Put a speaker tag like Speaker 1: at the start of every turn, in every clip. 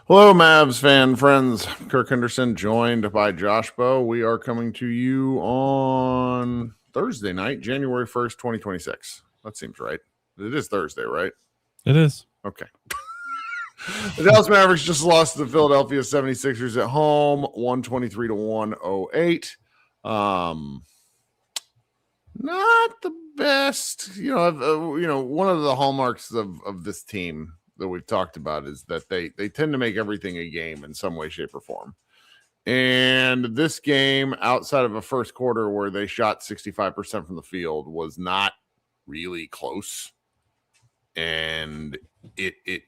Speaker 1: Hello, Mavs fan friends. Kirk Henderson, joined by Josh Bowe. We are coming to you on Thursday night, January 1st, 2026. That seems right. It is Thursday, right?
Speaker 2: It is.
Speaker 1: Okay. The Dallas Mavericks just lost to the Philadelphia 76ers at home, 123 to 108. Not the best. One of the hallmarks of this team that we've talked about is that they tend to make everything a game in some way, shape, or form. And this game, outside of a first quarter where they shot 65% from the field, was not really close. And it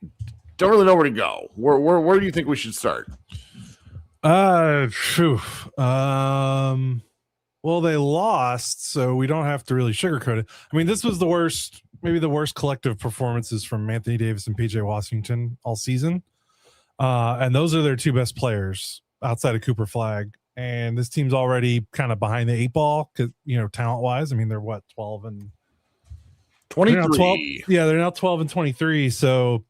Speaker 1: don't really know where to go. Where do you think we should start?
Speaker 2: Well, they lost, so we don't have to really sugarcoat it. I mean, this was maybe the worst collective performances from Anthony Davis and PJ Washington all season. And those are their two best players outside of Cooper Flagg. And this team's already kind of behind the eight ball because, talent wise, I mean, they're 12 and
Speaker 1: 23.
Speaker 2: They're now 12 and 23. So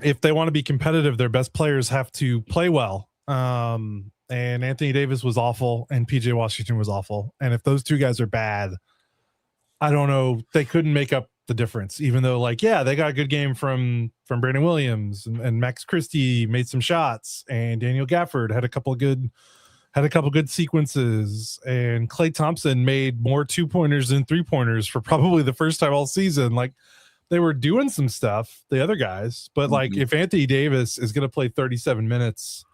Speaker 2: if they want to be competitive, their best players have to play well. And Anthony Davis was awful and PJ Washington was awful. And if those two guys are bad, I don't know. They couldn't make up the difference, even though they got a good game from Brandon Williams and Max Christie made some shots and Daniel Gafford had a couple good sequences and Klay Thompson made more 2-pointers than 3-pointers for probably the first time all season. Like they were doing some stuff, the other guys, but if Anthony Davis is going to play 37 minutes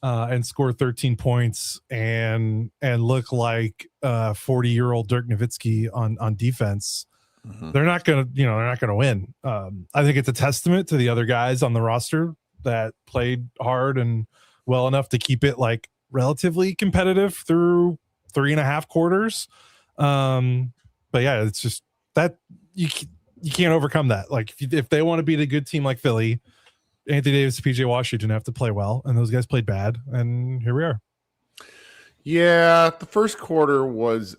Speaker 2: and score 13 points and look like 40-year-old Dirk Nowitzki on defense, they're not gonna win. I think it's a testament to the other guys on the roster that played hard and well enough to keep it relatively competitive through 3.5 quarters. But yeah, it's just that you can't overcome that. If they want to beat a good team like Philly, Anthony Davis, PJ Washington have to play well, and those guys played bad, and here we are.
Speaker 1: Yeah, the first quarter was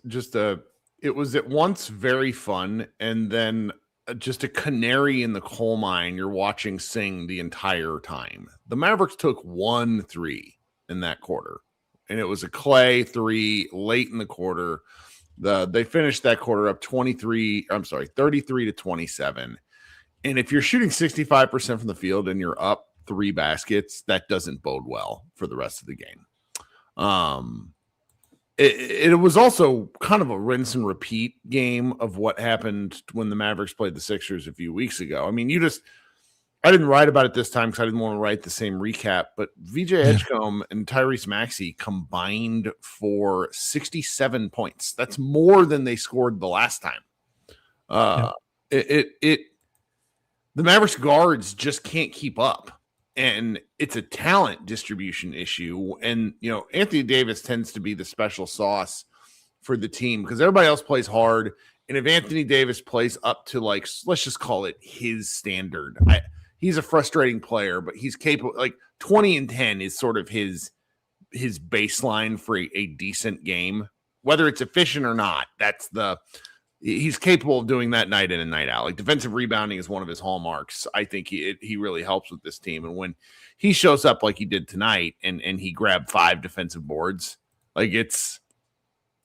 Speaker 1: it was at once very fun and then just a canary in the coal mine you're watching sing the entire time. The Mavericks took 1 3 in that quarter, and it was a Klay 3 late in the quarter. They finished that quarter up 33 to 27. And if you're shooting 65% from the field and you're up 3 baskets, that doesn't bode well for the rest of the game. It was also kind of a rinse and repeat game of what happened when the Mavericks played the Sixers a few weeks ago. I mean, I didn't write about it this time because I didn't want to write the same recap, but VJ Edgecombe and Tyrese Maxey combined for 67 points. That's more than they scored the last time. The Mavericks guards just can't keep up, and it's a talent distribution issue. And, Anthony Davis tends to be the special sauce for the team because everybody else plays hard. And if Anthony Davis plays up to let's just call it his standard, he's a frustrating player, but he's capable. 20 and 10 is sort of his baseline for a decent game, whether it's efficient or not. He's capable of doing that night in and night out. Defensive rebounding is one of his hallmarks. I think he really helps with this team. And when he shows up like he did tonight and he grabbed 5 defensive boards, it's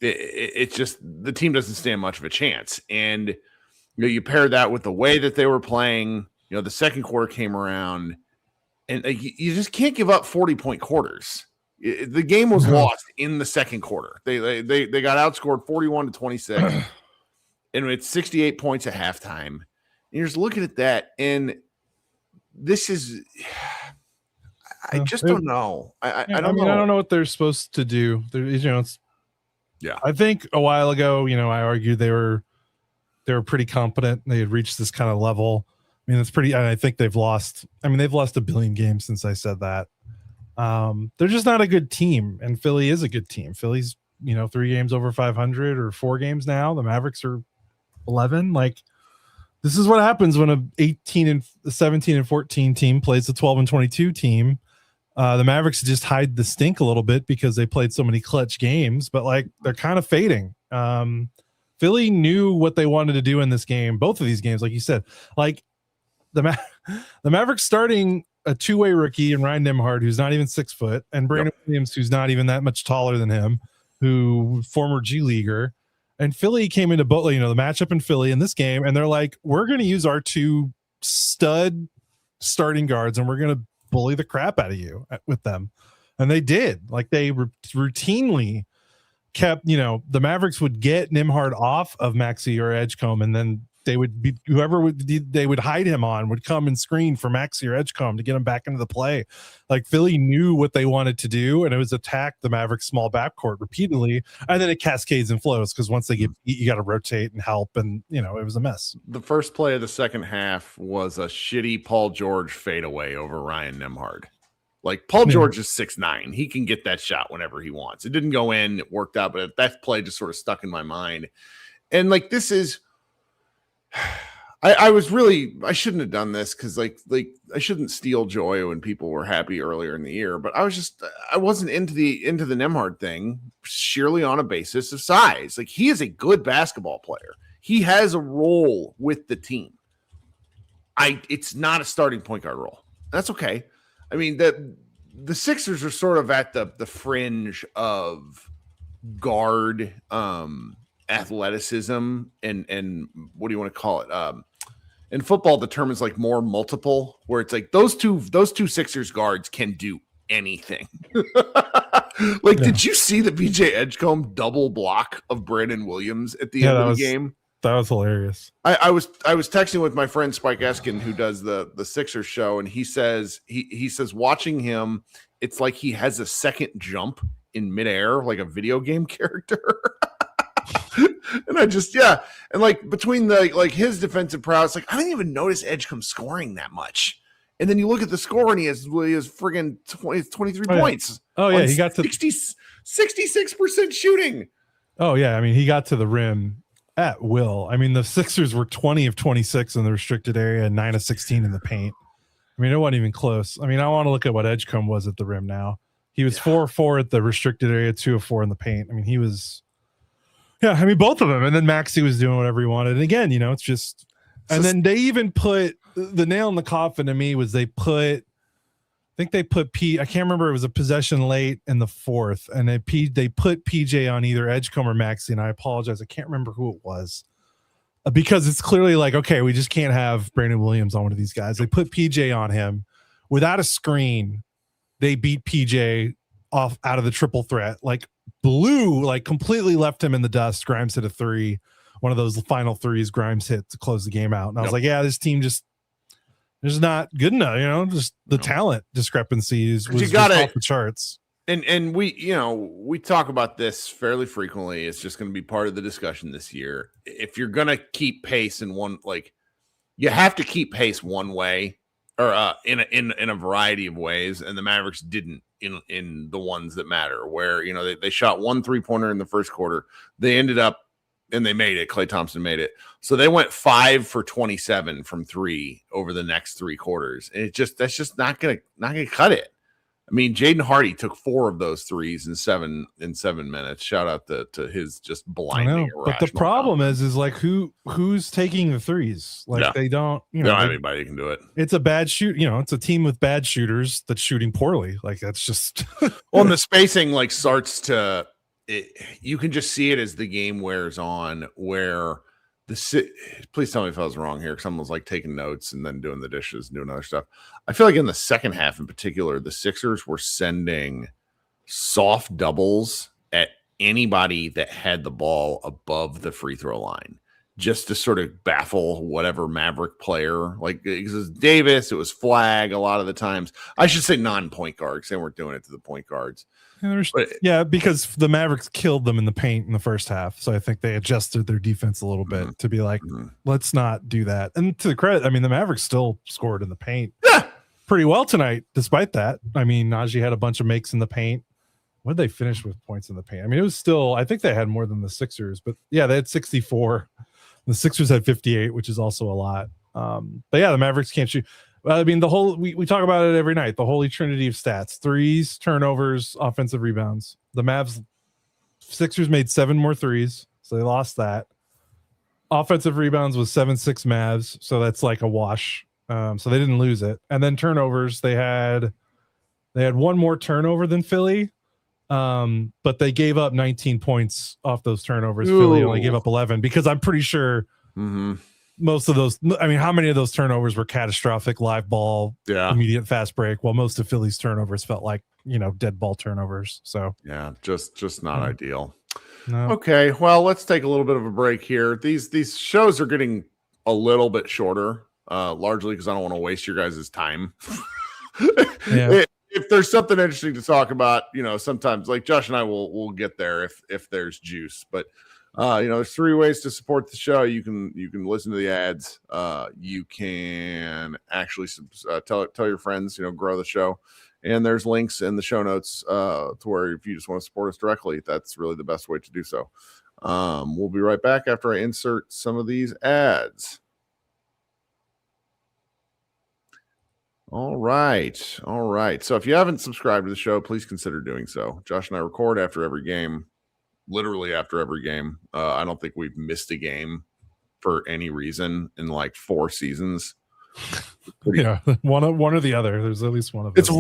Speaker 1: just the team doesn't stand much of a chance. And you pair that with the way that they were playing. The second quarter came around, and you just can't give up 40-point quarters. The game was lost in the second quarter. They got outscored 41 to 26. And it's 68 points at halftime. And you're just looking at that, and this is I just don't know. I don't know.
Speaker 2: I don't know what they're supposed to do. I think a while ago, I argued they were pretty competent. They had reached this kind of level. I mean, it's pretty. I think they've lost. They've lost 1 billion games since I said that. They're just not a good team, and Philly is a good team. Philly's 3 games over 500 or 4 games now. The Mavericks are 11. This is what happens when a 18 and 17 and 14 team plays a 12 and 22 team. The Mavericks just hide the stink a little bit because they played so many clutch games, but they're kind of fading. Philly knew what they wanted to do in this game, both of these games, like you said. The Mavericks starting a two-way rookie and Ryan Nembhard, who's not even 6 foot, and Brandon Williams, who's not even that much taller than him, who former G leaguer. And Philly came into both, the matchup in Philly in this game, and they're like, we're going to use our 2 stud starting guards, and we're going to bully the crap out of you with them. And they did. Like, they routinely kept, the Mavericks would get Nembhard off of Maxey or Edgecombe, and then they would be they would hide him on would come and screen for Maxey or Edgecombe to get him back into the play. Like, Philly knew what they wanted to do, and it was attack the Mavericks small backcourt repeatedly, and then it cascades and flows because once they get beat, you got to rotate and help, and it was a mess.
Speaker 1: The first play of the second half was a shitty Paul George fadeaway over Ryan Nembhard. Like, Paul George is 6'9". He can get that shot whenever he wants. It didn't go in, it worked out, but that play just sort of stuck in my mind. And like, this is, I shouldn't have done this because like I shouldn't steal joy when people were happy earlier in the year, but I wasn't into the Nembhard thing sheerly on a basis of size. Like, he is a good basketball player. He has a role with the team. It's not a starting point guard role. That's okay. I mean, the Sixers are sort of at the fringe of guard athleticism and what do you want to call it? In football, the term is like more multiple, where it's like those two Sixers guards can do anything. Did you see the VJ Edgecombe double block of Brandon Williams at the end of the game?
Speaker 2: That was hilarious.
Speaker 1: I was texting with my friend Spike Eskin, who does the Sixers show, and he says he says watching him, it's like he has a second jump in midair, like a video game character. And and like between his defensive prowess, like I didn't even notice Edgecombe scoring that much. And then you look at the score, and he has friggin' 23 points.
Speaker 2: Oh yeah, he got to
Speaker 1: 66% shooting.
Speaker 2: Oh yeah, I mean, he got to the rim at will. I mean, the Sixers were 20 of 26 in the restricted area and 9 of 16 in the paint. I mean, it wasn't even close. I mean, I want to look at what Edgecombe was at the rim now. He was 4 of 4 at the restricted area, 2 of 4 in the paint. I mean, he was, I mean, both of them. And then Maxey was doing whatever he wanted. And again, it's just, and then they even put the nail in the coffin to me was I think they put I can't remember, it was a possession late in the fourth, and they put PJ on either Edgecombe or Maxey, and I apologize, I can't remember who it was, because it's clearly like, okay, we just can't have Brandon Williams on one of these guys. They put PJ on him without a screen. They beat PJ off out of the triple threat, completely left him in the dust. Grimes hit a 3, one of those final threes Grimes hit to close the game out, and I was like, yeah, this team just is not good enough, just the talent discrepancies was just off the charts.
Speaker 1: And we talk about this fairly frequently. It's just going to be part of the discussion this year. If you're going to keep pace in one, you have to keep pace one way or in a variety of ways. And the Mavericks didn't in the ones that matter, where, they shot 1 3-pointer in the first quarter. They ended up, and they made it. Klay Thompson made it. So they went 5 for 27 from 3 over the next 3 quarters. And that's just not gonna cut it. I mean, Jaden Hardy took 4 of those threes in 7 minutes. Shout out to his just blinding.
Speaker 2: But the problem is like who's taking the threes? They don't.
Speaker 1: They don't have anybody who can do it.
Speaker 2: It's a bad shoot. It's a team with bad shooters that's shooting poorly. That's just.
Speaker 1: And the spacing starts to. You can just see it as the game wears on, where please tell me if I was wrong here, because someone's taking notes and then doing the dishes and doing other stuff. I feel like in the second half in particular, the Sixers were sending soft doubles at anybody that had the ball above the free throw line, just to sort of baffle whatever Maverick player. It was Davis, it was Flagg a lot of the times. I should say non-point guards. They weren't doing it to the point guards.
Speaker 2: Because the Mavericks killed them in the paint in the first half. So I think they adjusted their defense a little bit to be like, let's not do that. And to the credit, I mean, the Mavericks still scored in the paint pretty well tonight, despite that. I mean, Najee had a bunch of makes in the paint. What did they finish with points in the paint? I mean, it was still, I think they had more than the Sixers, but yeah, they had 64. The Sixers had 58, which is also a lot. But yeah, the Mavericks can't shoot. I mean, we talk about it every night, the holy trinity of stats: threes, turnovers, offensive rebounds. The Sixers made 7 more threes, so they lost that. Offensive rebounds was 7-6 Mavs, so that's like a wash. So they didn't lose it. And then turnovers, they had one more turnover than Philly. But they gave up 19 points off those turnovers. Ooh. Philly only gave up 11 because I'm pretty sure most of those, I mean, how many of those turnovers were catastrophic live ball, immediate fast break, while most of Philly's turnovers felt like, dead ball turnovers. So
Speaker 1: yeah, just not ideal.
Speaker 2: No.
Speaker 1: Okay, well, let's take a little bit of a break here. These shows are getting a little bit shorter, largely because I don't want to waste your guys' time.
Speaker 2: Yeah.
Speaker 1: If there's something interesting to talk about, sometimes like Josh and I will get there if there's juice. But there's 3 ways to support the show. You can listen to the ads. You can actually tell your friends, grow the show. And there's links in the show notes to where if you just want to support us directly, that's really the best way to do so. We'll be right back after I insert some of these ads. All right. So if you haven't subscribed to the show, please consider doing so. Josh and I record after every game, literally after every game. I don't think we've missed a game for any reason in like 4 seasons.
Speaker 2: Yeah, one or the other. There's at least one of them.
Speaker 1: It's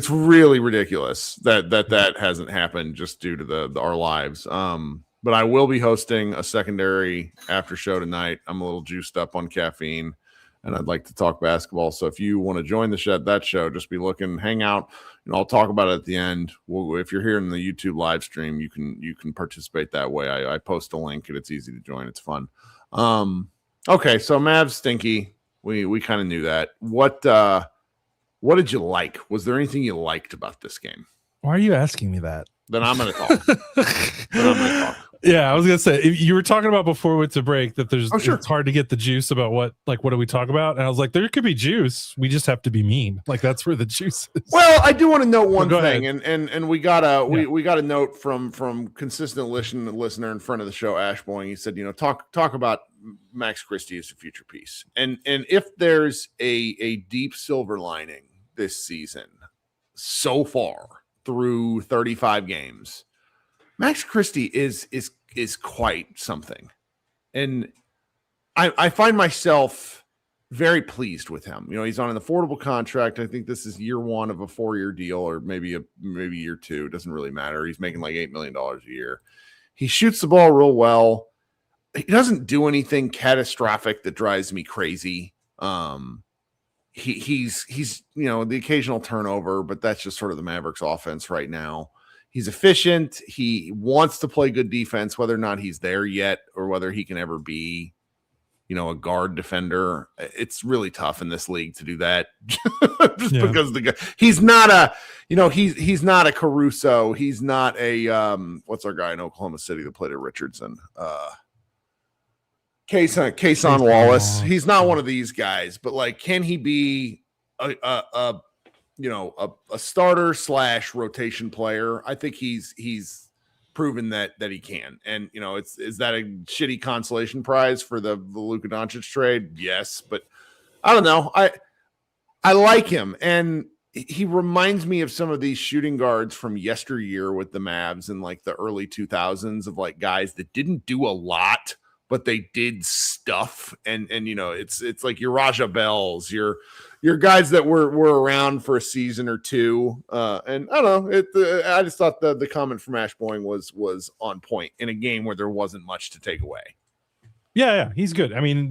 Speaker 1: really ridiculous that hasn't happened just due to our lives. But I will be hosting a secondary after show tonight. I'm a little juiced up on caffeine, and I'd like to talk basketball. So if you want to join that show, just be looking, hang out, and I'll talk about it at the end. If you're here in the YouTube live stream, you can participate that way. I post a link, and it's easy to join. It's fun. Okay, so Mavs stinky. We kind of knew that. What did you like? Was there anything you liked about this game?
Speaker 2: Why are you asking me that?
Speaker 1: Then I'm going to talk.
Speaker 2: Yeah, I was going to say, you were talking about before we went to break that
Speaker 1: it's
Speaker 2: hard to get the juice about what do we talk about? And I was like, there could be juice. We just have to be mean. Like that's where the juice is.
Speaker 1: Well, I do want to note one thing, and we got a note from consistent listener in front of the show, Ash Boying. He said, talk about Max Christie as a future piece. And if there's a deep silver lining this season so far through 35 games, Max Christie is quite something. And I find myself very pleased with him. He's on an affordable contract. I think this is year 1 of a 4-year deal, or maybe year 2. It doesn't really matter. He's making like $8 million a year. He shoots the ball real well. He doesn't do anything catastrophic that drives me crazy. He's the occasional turnover, but that's just sort of the Mavericks offense right now. He's efficient. He wants to play good defense, whether or not he's there yet or whether he can ever be, a guard defender. It's really tough in this league to do that because the guy, he's not a, he's not a Caruso. He's not a, what's our guy in Oklahoma City that played at Richardson? Kason Wallace. He's not one of these guys, but like, can he be a starter / rotation player? I think he's proven that he can. And is that a shitty consolation prize for the Luka Doncic trade? Yes, but I don't know. I like him, and he reminds me of some of these shooting guards from yesteryear with the Mavs in like the early 2000s, of like guys that didn't do a lot, but they did stuff. And it's like your Raja Bells, your guys that were around for a season or two. And I don't know. I just thought the comment from Ash Boying was on point in a game where there wasn't much to take away.
Speaker 2: Yeah, he's good. I mean,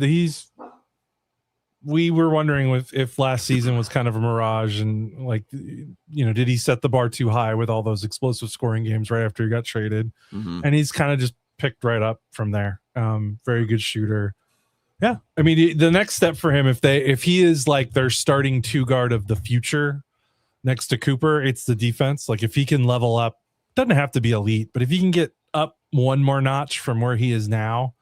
Speaker 2: we were wondering if last season was kind of a mirage, and like, did he set the bar too high with all those explosive scoring games right after he got traded? Mm-hmm. And he's kind of just picked right up from there. Very good shooter. Yeah, I mean, the next step for him, if he is like their starting 2 guard of the future next to Cooper, it's the defense. Like if he can level up, doesn't have to be elite, but if he can get up one more notch from where he is now,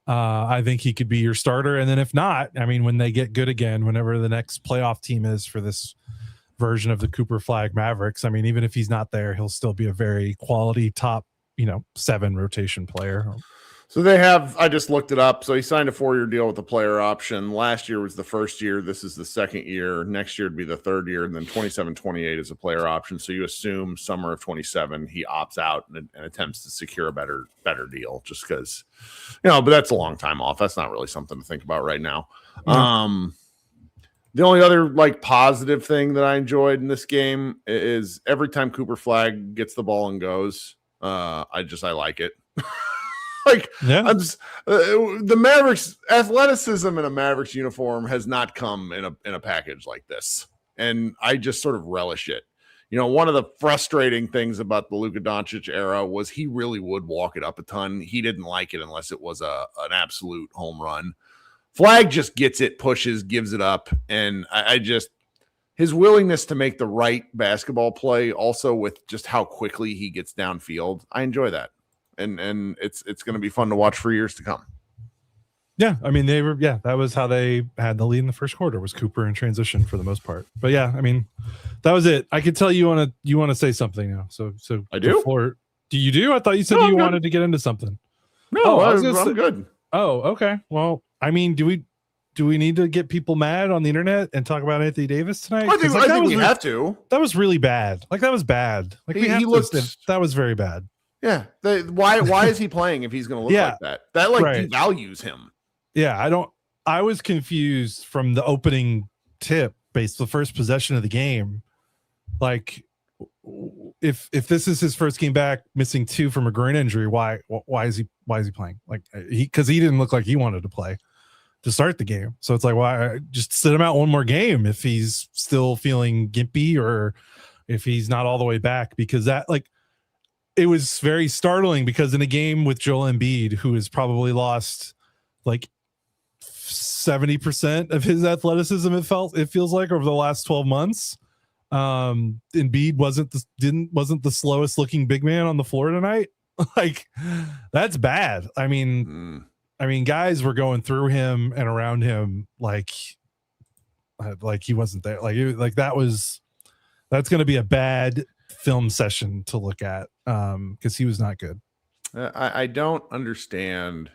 Speaker 2: I think he could be your starter. And then if not, I mean, when they get good again, whenever the next playoff team is for this version of the Cooper Flagg Mavericks, I mean, even if he's not there, he'll still be a very quality top 7 rotation player.
Speaker 1: So I just looked it up. So he signed a 4-year deal with the player option. Last year was the first year. This is the second year. Next year would be the third year. And then 27-28 is a player option. So you assume summer of 27, he opts out and attempts to secure a better deal, just because, but that's a long time off. That's not really something to think about right now. The only other like positive thing that I enjoyed in this game is every time Cooper Flagg gets the ball and goes, I like it. Like,
Speaker 2: yeah,
Speaker 1: I'm just the Mavericks athleticism in a Mavericks uniform has not come in a package like this, and I just sort of relish it. You know, one of the frustrating things about the Luka Doncic era was he really would walk it up a ton. He didn't like it unless it was an absolute home run. Flagg just gets it, pushes, gives it up, and I just his willingness to make the right basketball play, also with just how quickly he gets downfield. I enjoy that, and it's going to be fun to watch for years to come.
Speaker 2: Yeah, I mean that was how they had the lead in the first quarter, was Cooper in transition for the most part. But yeah, I mean that was it. I could tell you want to say something now. So
Speaker 1: I do.
Speaker 2: Do you do? I thought you said you wanted to get into something.
Speaker 1: No, I'm good.
Speaker 2: Oh, okay. Well, I mean, do we need to get people mad on the internet and talk about Anthony Davis tonight?
Speaker 1: I think we have to.
Speaker 2: That was really bad. Like that was bad. Like that was very bad.
Speaker 1: Yeah. Why is he playing if he's going to look like that? That devalues him.
Speaker 2: Yeah, I was confused from the opening tip based the first possession of the game. Like if this is his first game back, missing 2 from a groin injury, why is he playing? Like because he didn't look like he wanted to play to start the game. So it's like, why just sit him out one more game if he's still feeling gimpy or if he's not all the way back? Because that it was very startling, because in a game with Joel Embiid, who has probably lost like 70% of his athleticism, it feels like, over the last 12 months. Embiid wasn't the slowest looking big man on the floor tonight. Like that's bad. I mean, guys were going through him and around him like he wasn't there. That's going to be a bad film session to look at, because he was not good.
Speaker 1: I don't understand.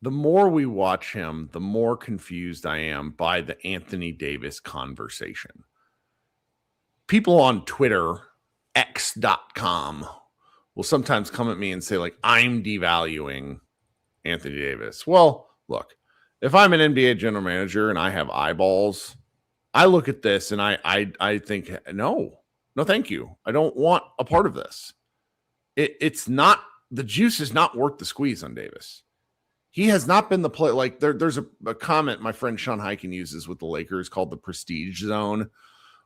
Speaker 1: The more we watch him, the more confused I am by the Anthony Davis conversation. People on Twitter, x.com, will sometimes come at me and say, like, I'm devaluing Anthony Davis. Well, look, if I'm an NBA general manager and I have eyeballs, I look at this and I think, no, thank you. I don't want a part of this. It's not, the juice is not worth the squeeze on Davis. He has not been the play. Like there's a comment my friend Sean Hyken uses with the Lakers called the prestige zone,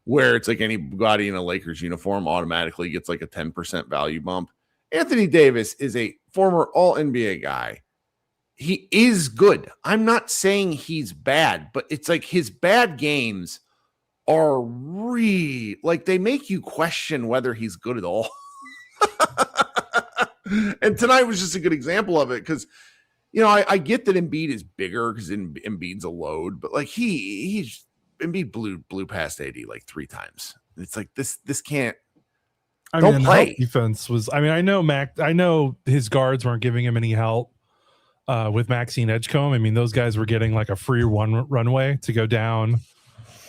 Speaker 1: where it's like anybody in a Lakers uniform automatically gets like a 10% value bump. Anthony Davis is a former all-NBA guy. He is good. I'm not saying he's bad, but it's like his bad games are they make you question whether he's good at all. And tonight was just a good example of it, because you know, I get that Embiid is bigger because Embiid's a load, but like Embiid blew past AD like 3 times. It's like this can't. Don't play.
Speaker 2: Defense was. I mean, I know his guards weren't giving him any help with Maxey and Edgecombe. I mean, those guys were getting like a free runway to go down.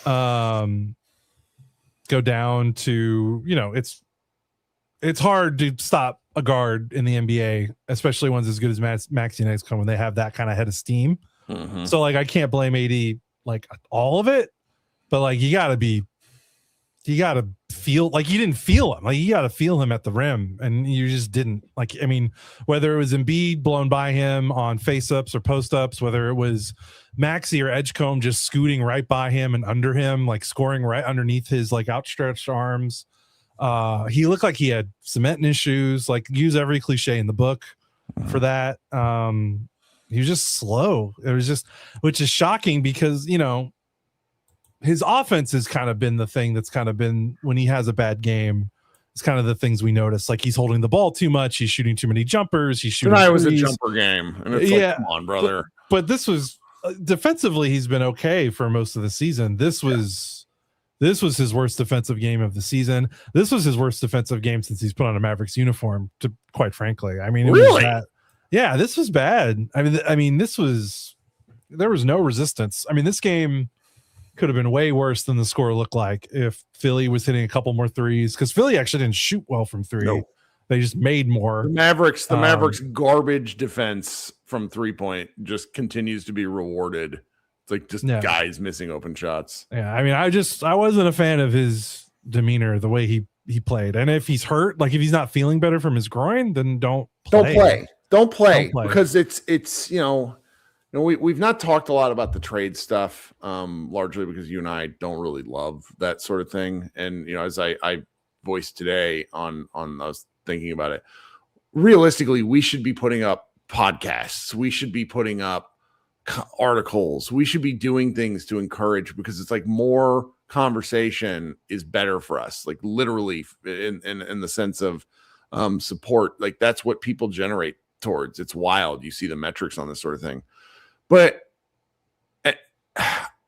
Speaker 2: Go down to, you know, it's hard to stop a guard in the NBA, especially ones as good as Maxey and Edgecombe, when they have that kind of head of steam. Mm-hmm. So like I can't blame AD like all of it, but like you gotta feel like you didn't feel him. Like you gotta feel him at the rim, and you just didn't. Like, I mean, whether it was Embiid blown by him on face-ups or post-ups, whether it was Maxey or Edgecombe just scooting right by him and under him, like scoring right underneath his like outstretched arms. He looked like he had cement in his shoes, like use every cliche in the book for that. He was just slow. It was just, which is shocking because, you know, his offense has kind of been the thing that's kind of been, when he has a bad game, it's kind of the things we notice. Like he's holding the ball too much. He's shooting too many jumpers. He's shooting.
Speaker 1: Tonight was a jumper game. And it's like, come on, brother.
Speaker 2: But this was defensively, he's been okay for most of the season. This was his worst defensive game of the season. This was his worst defensive game since he's put on a Mavericks uniform, to quite frankly. I mean, it
Speaker 1: really?
Speaker 2: was bad. Yeah, this was bad. I mean, there was no resistance. I mean, this game could have been way worse than the score looked like if Philly was hitting a couple more threes, because Philly actually didn't shoot well from 3. No. They just made more.
Speaker 1: The Mavericks garbage defense from 3-point just continues to be rewarded It's like just guys missing open shots.
Speaker 2: Yeah, I mean, I wasn't a fan of his demeanor, the way he played. And if he's hurt, like if he's not feeling better from his groin, then don't play
Speaker 1: because it's we've not talked a lot about the trade stuff, largely because you and I don't really love that sort of thing. And as I voiced today on I was thinking about it, realistically, we should be putting up podcasts, we should be putting up articles, we should be doing things to encourage, because it's like more conversation is better for us, like literally in the sense of support. Like that's what people generate towards. It's wild. You see the metrics on this sort of thing. But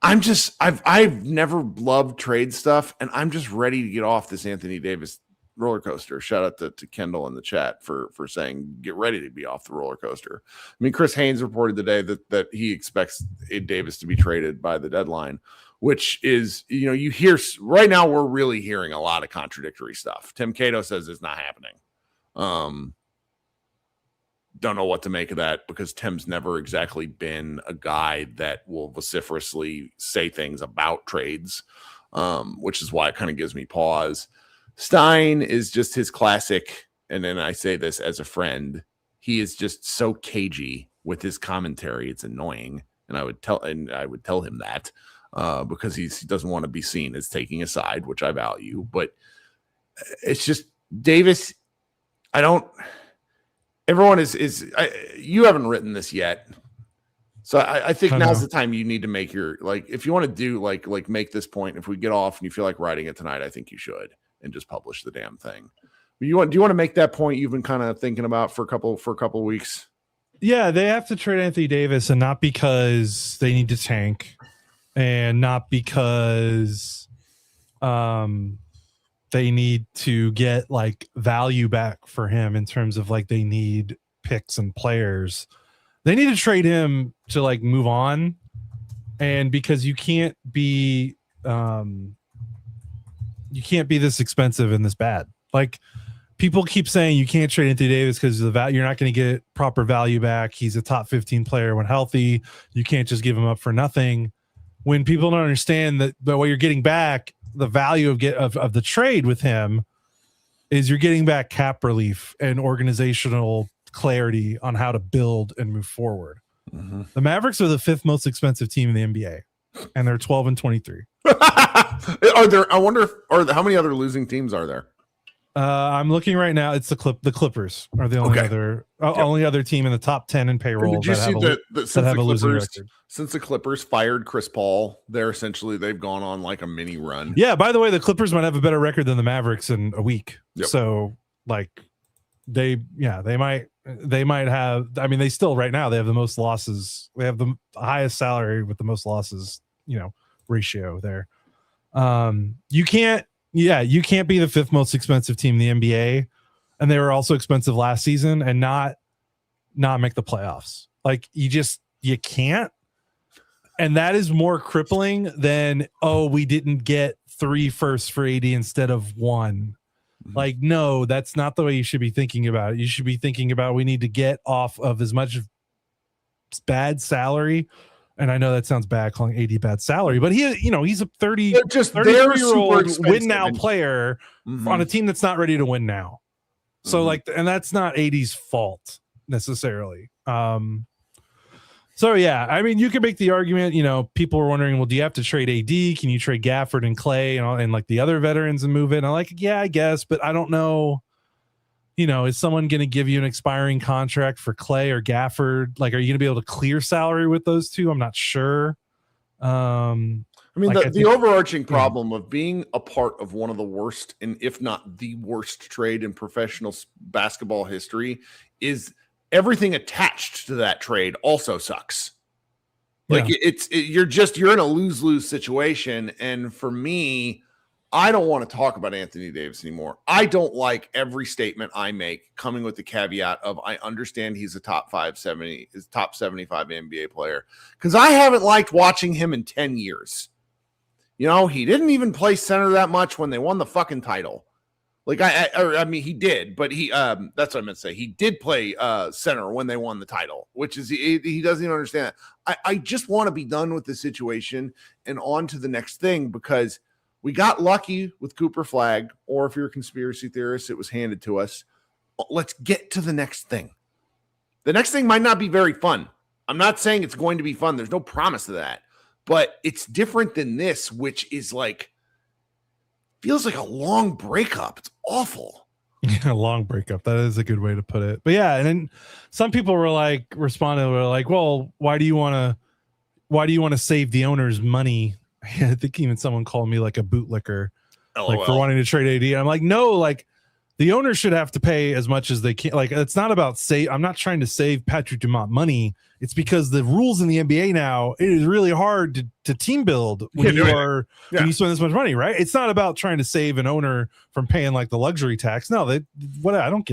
Speaker 1: I've never loved trade stuff, and I'm just ready to get off this Anthony Davis roller coaster. Shout out to Kendall in the chat for saying get ready to be off the roller coaster. I mean, Chris Haynes reported today that he expects Davis to be traded by the deadline, which is, you hear right now, we're really hearing a lot of contradictory stuff. Tim Cato says it's not happening. Don't know what to make of that, because Tim's never exactly been a guy that will vociferously say things about trades, which is why it kind of gives me pause. Stein is just his classic, and then I say this as a friend, he is just so cagey with his commentary. It's annoying, and I would tell him that because he doesn't want to be seen as taking a side, which I value. But it's just Davis. Everyone is you haven't written this yet. So I think now's the time you need to make your, like, if you want to do like make this point, if we get off and you feel like writing it tonight, I think you should, and just publish the damn thing. Do you want to make that point you've been kind of thinking about for a couple of weeks? Yeah,
Speaker 2: they have to trade Anthony Davis, and not because they need to tank, and not because they need to get like value back for him in terms of like they need picks and players. They need to trade him to like move on, and because you can't be this expensive and this bad. Like, people keep saying you can't trade Anthony Davis because of the value. You're not going to get proper value back. He's a top 15 player when healthy. You can't just give him up for nothing. When people don't understand that what you're getting back, the value of the trade with him is you're getting back cap relief and organizational clarity on how to build and move forward. Mm-hmm. The Mavericks are the 5th most expensive team in the NBA, and they're 12-23.
Speaker 1: Are there? I wonder how many other losing teams are there?
Speaker 2: I'm looking right now. It's the Clippers are the only only other team in the top 10 in payroll.
Speaker 1: Did you see that have a losing record? Since the Clippers fired Chris Paul, they've gone on like a mini run.
Speaker 2: Yeah. By the way, the Clippers might have a better record than the Mavericks in a week. Yep. So like they might have. I mean, they still right now they have the most losses. They have the highest salary with the most losses. Ratio there. You can't be the 5th most expensive team in the NBA, and they were also expensive last season, and not make the playoffs. Like you can't, and that is more crippling than we didn't get 3 firsts for AD instead of 1. Mm-hmm. Like, no, that's not the way you should be thinking about it. You should be thinking about we need to get off of as much bad salary. And I know that sounds bad calling AD bad salary, but he's a 33-year-old win now player on a team that's not ready to win now. So and that's not AD's fault necessarily. So yeah, I mean, you could make the argument, people were wondering, well, do you have to trade AD? Can you trade Gafford and Clay and like the other veterans and move it? And I'm like, yeah, I guess, but I don't know. Is someone going to give you an expiring contract for Clay or Gafford? Like, are you going to be able to clear salary with those two? I'm not sure. I mean,
Speaker 1: the overarching problem of being a part of one of the worst, and if not the worst trade in professional basketball history, is everything attached to that trade also sucks. Like you're in a lose-lose situation. And for me, I don't want to talk about Anthony Davis anymore. I don't like every statement I make coming with the caveat of I understand he's a top 75 NBA player, because I haven't liked watching him in 10 years. He didn't even play center that much when they won the fucking title. Like I mean, he did, but that's what I meant to say. He did play center when they won the title, which is he doesn't even understand that. I just want to be done with the situation and on to the next thing, because we got lucky with Cooper Flagg, or if you're a conspiracy theorist, it was handed to us. Let's get to the next thing. The next thing might not be very fun. I'm not saying it's going to be fun. There's no promise of that, but it's different than this, which is like, feels like a long breakup. It's awful.
Speaker 2: Yeah, long breakup. That is a good way to put it. But yeah, and then some people were like well, why do you want to save the owner's money? I think even someone called me like a bootlicker, like for wanting to trade AD. I'm like, no, like the owner should have to pay as much as they can. Like, it's not about I'm not trying to save Patrick Dumont money. It's because the rules in the NBA now, it is really hard to team build when when you spend this much money, right? It's not about trying to save an owner from paying like the luxury tax. No, I don't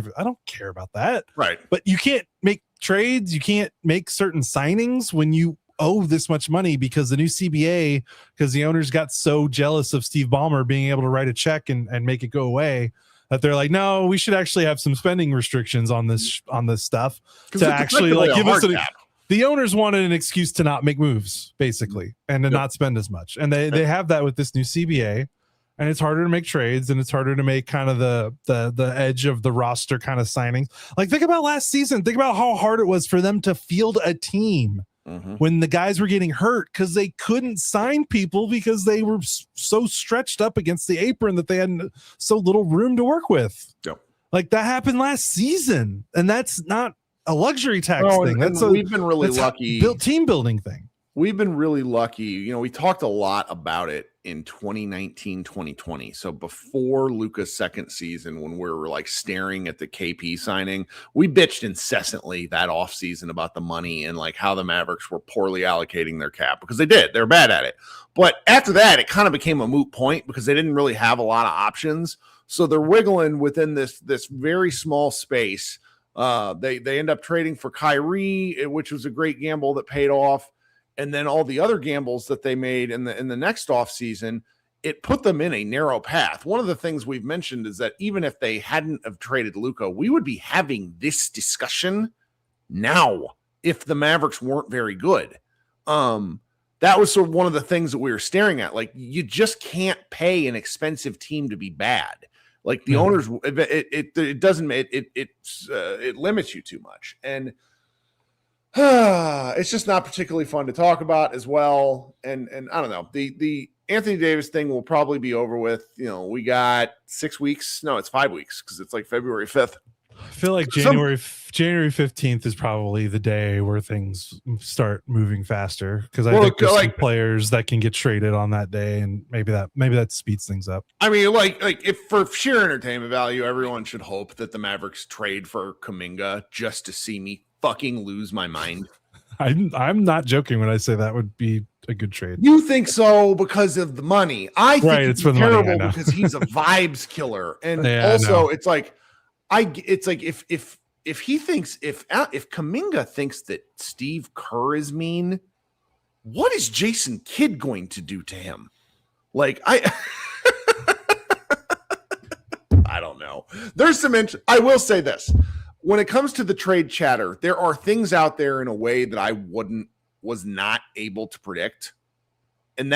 Speaker 2: care about that.
Speaker 1: Right.
Speaker 2: But you can't make trades. You can't make certain signings when you owe this much money, because the new CBA, because the owners got so jealous of Steve Ballmer being able to write a check and make it go away, that they're like, no, we should actually have some spending restrictions on this stuff to actually like give us the owners wanted an excuse to not make moves, basically, and to not spend as much. And they have that with this new CBA, and it's harder to make trades, and it's harder to make kind of the edge of the roster kind of signings. Like, think about last season. Think about how hard it was for them to field a team when the guys were getting hurt, because they couldn't sign people because they were so stretched up against the apron that they had so little room to work with.
Speaker 1: Yep.
Speaker 2: Like, that happened last season, and that's not a luxury tax thing.
Speaker 1: We've been really lucky.
Speaker 2: Team building thing.
Speaker 1: We've been really lucky. You know, we talked a lot about it in 2019, 2020. So before Luka's second season, when we were like staring at the KP signing, we bitched incessantly that offseason about the money and like how the Mavericks were poorly allocating their cap, because they did. They're bad at it. But after that, it kind of became a moot point because they didn't really have a lot of options. So they're wiggling within this very small space. They end up trading for Kyrie, which was a great gamble that paid off. And then all the other gambles that they made in the next offseason, it put them in a narrow path. One of the things we've mentioned is that even if they hadn't have traded Luka, we would be having this discussion now if the Mavericks weren't very good. That was sort of one of the things that we were staring at. Like, you just can't pay an expensive team to be bad. Like, the owners, it limits you too much. And it's just not particularly fun to talk about as well. And I don't know, the Anthony Davis thing will probably be over with. You know, we got 6 weeks. No, it's 5 weeks, because it's like February 5th.
Speaker 2: I feel like January 15th is probably the day where things start moving faster, because I think there's some players that can get traded on that day, and maybe that speeds things up.
Speaker 1: I mean, like if for sheer entertainment value, everyone should hope that the Mavericks trade for Kuminga just to see me fucking lose my mind.
Speaker 2: I'm not joking when I say that would be a good trade.
Speaker 1: You think so because of the money? I think it's for the terrible money, because he's a vibes killer, and also it's like if he thinks if Kuminga thinks that Steve Kerr is mean, what is Jason Kidd going to do to him? Like, I don't know. There's some I will say this. When it comes to the trade chatter, there are things out there in a way that I was not able to predict. And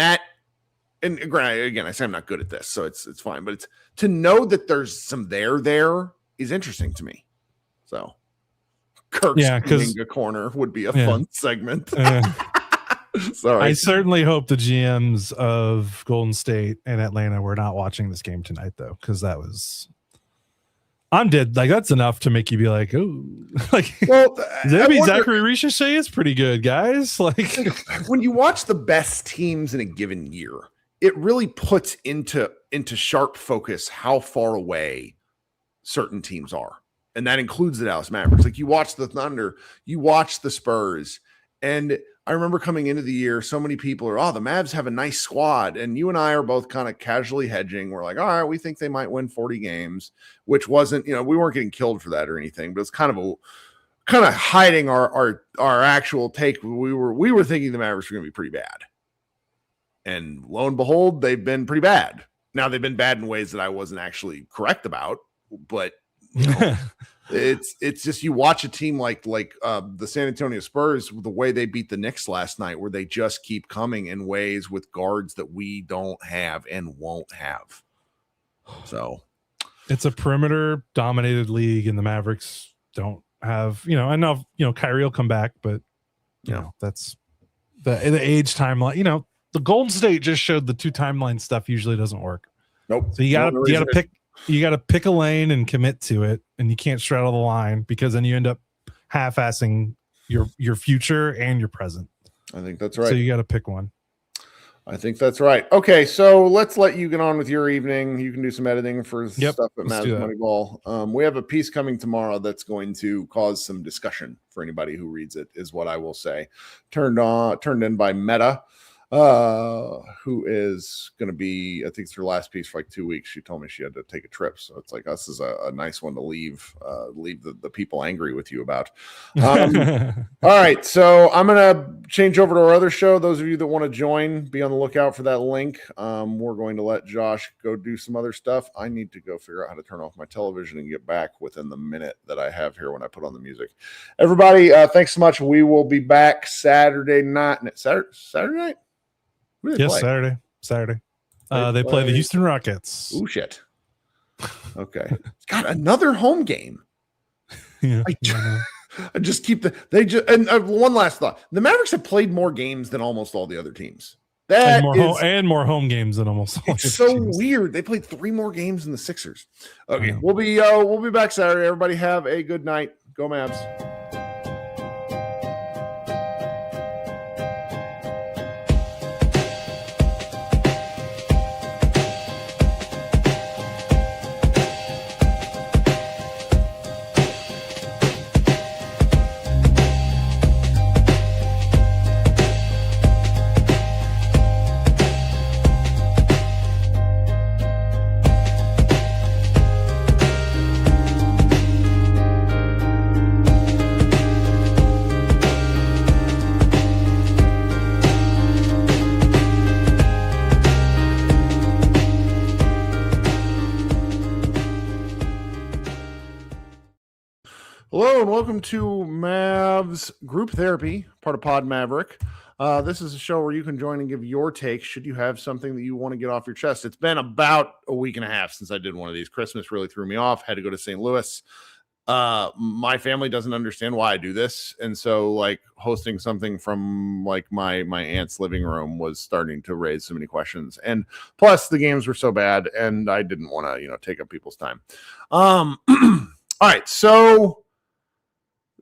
Speaker 1: granted, again, I say I'm not good at this, so it's fine. But it's to know that there's some there is interesting to me. So Kirk's Kuminga corner would be a fun segment. Sorry.
Speaker 2: I certainly hope the GMs of Golden State and Atlanta were not watching this game tonight, though, because I'm dead. Like, that's enough to make you be like, oh, like, well, Zachary Ricochet is pretty good, guys. Like,
Speaker 1: when you watch the best teams in a given year, it really puts into sharp focus how far away certain teams are. And that includes the Dallas Mavericks. Like, you watch the Thunder, you watch the Spurs. And I remember coming into the year, so many people are, the Mavs have a nice squad. And you and I are both kind of casually hedging. We're like, all right, we think they might win 40 games, which wasn't, we weren't getting killed for that or anything, but it's kind of hiding our actual take. We were thinking the Mavericks were going to be pretty bad. And lo and behold, they've been pretty bad. Now they've been bad in ways that I wasn't actually correct about, but you know, it's just, you watch a team like the San Antonio Spurs, the way they beat the Knicks last night, where they just keep coming in ways with guards that we don't have and won't have. So
Speaker 2: it's a perimeter dominated league, and the Mavericks don't have, I know, Kyrie will come back, but you know, that's the age timeline. The Golden State just showed the 2 timeline stuff usually doesn't work.
Speaker 1: Nope.
Speaker 2: So you gotta pick a lane and commit to it, and you can't straddle the line, because then you end up half-assing your future and your present.
Speaker 1: I think that's right.
Speaker 2: So you got to pick one.
Speaker 1: I think that's right. Okay, so let's let you get on with your evening. You can do some editing for stuff at Mavs Moneyball. We have a piece coming tomorrow that's going to cause some discussion for anybody who reads it, is what I will say. Turned in by Meta, who is going to be, I think it's her last piece for like 2 weeks. She told me she had to take a trip, so it's like, this is a nice one to leave the people angry with you about. All right, so I'm gonna change over to our other show. Those of you that want to join, be on the lookout for that link. We're going to let Josh go do some other stuff. I need to go figure out how to turn off my television and get back within the minute that I have here when I put on the music. Everybody, thanks so much. We will be back Saturday night. Saturday night?
Speaker 2: Yes, Saturday. They play the Houston Rockets.
Speaker 1: Oh shit. Okay. God, another home game.
Speaker 2: Yeah.
Speaker 1: I just keep one last thought. The Mavericks have played more games than almost all the other teams.
Speaker 2: More home games than almost all
Speaker 1: it's so
Speaker 2: teams.
Speaker 1: Weird. They played 3 more games than the Sixers. Okay. We'll be back Saturday. Everybody have a good night. Go Mavs. Hello and welcome to Mavs Group Therapy, part of Pod Maverick. This is a show where you can join and give your take should you have something that you want to get off your chest. It's been about a week and a half since I did one of these. Christmas really threw me off. Had to go to St. Louis. My family doesn't understand why I do this, and so like hosting something from like my aunt's living room was starting to raise so many questions. And plus the games were so bad, and I didn't want to take up people's time. All right, so.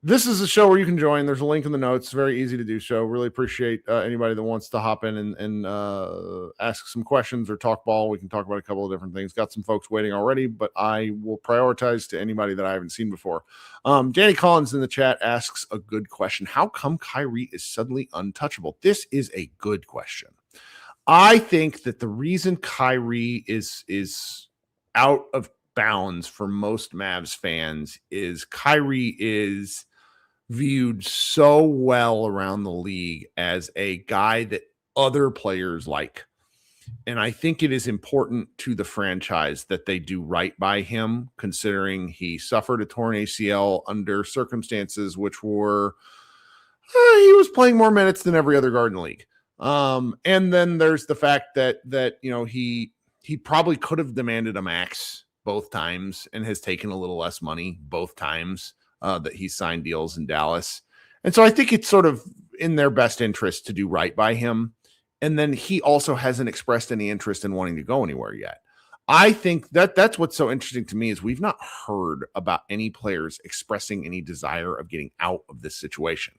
Speaker 1: This is a show where you can join. There's a link in the notes. Very easy to do so. Really appreciate anybody that wants to hop in and ask some questions or talk ball. We can talk about a couple of different things. Got some folks waiting already, but I will prioritize to anybody that I haven't seen before. Danny Collins in the chat asks a good question. How come Kyrie is suddenly untouchable? This is a good question. I think that the reason Kyrie is out of bounds for most Mavs fans is Kyrie is viewed so well around the league as a guy that other players like. And I think it is important to the franchise that they do right by him, considering he suffered a torn ACL under circumstances which were, he was playing more minutes than every other guard in the league. And then there's the fact that he probably could have demanded a max both times and has taken a little less money both times that he signed deals in Dallas. And so I think it's sort of in their best interest to do right by him. And then he also hasn't expressed any interest in wanting to go anywhere yet. I think that's what's so interesting to me is we've not heard about any players expressing any desire of getting out of this situation.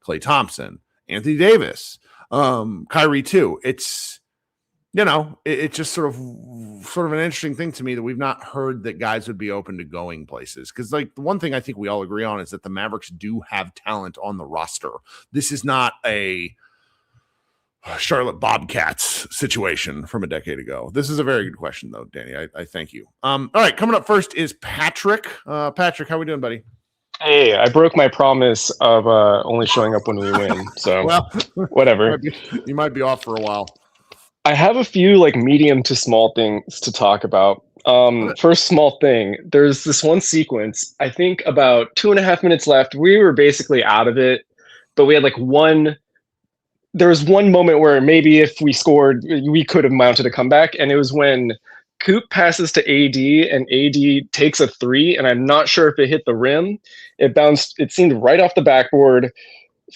Speaker 1: Klay Thompson, Anthony Davis, Kyrie too. It's, it's just sort of an interesting thing to me that we've not heard that guys would be open to going places. Because like the one thing I think we all agree on is that the Mavericks do have talent on the roster. This is not a Charlotte Bobcats situation from a decade ago. This is a very good question though, Danny. I thank you. All right, coming up first is Patrick. Patrick, how we doing, buddy?
Speaker 3: Hey, I broke my promise of only showing up when we win. So
Speaker 1: well,
Speaker 3: whatever.
Speaker 1: You might be off for a while.
Speaker 3: I have a few like medium to small things to talk about. First small thing, there's this one sequence, I think about 2.5 minutes left. We were basically out of it, but we had like there was one moment where maybe if we scored, we could have mounted a comeback. And it was when Coop passes to AD and AD takes a three. And I'm not sure if it hit the rim. It bounced, it seemed right off the backboard,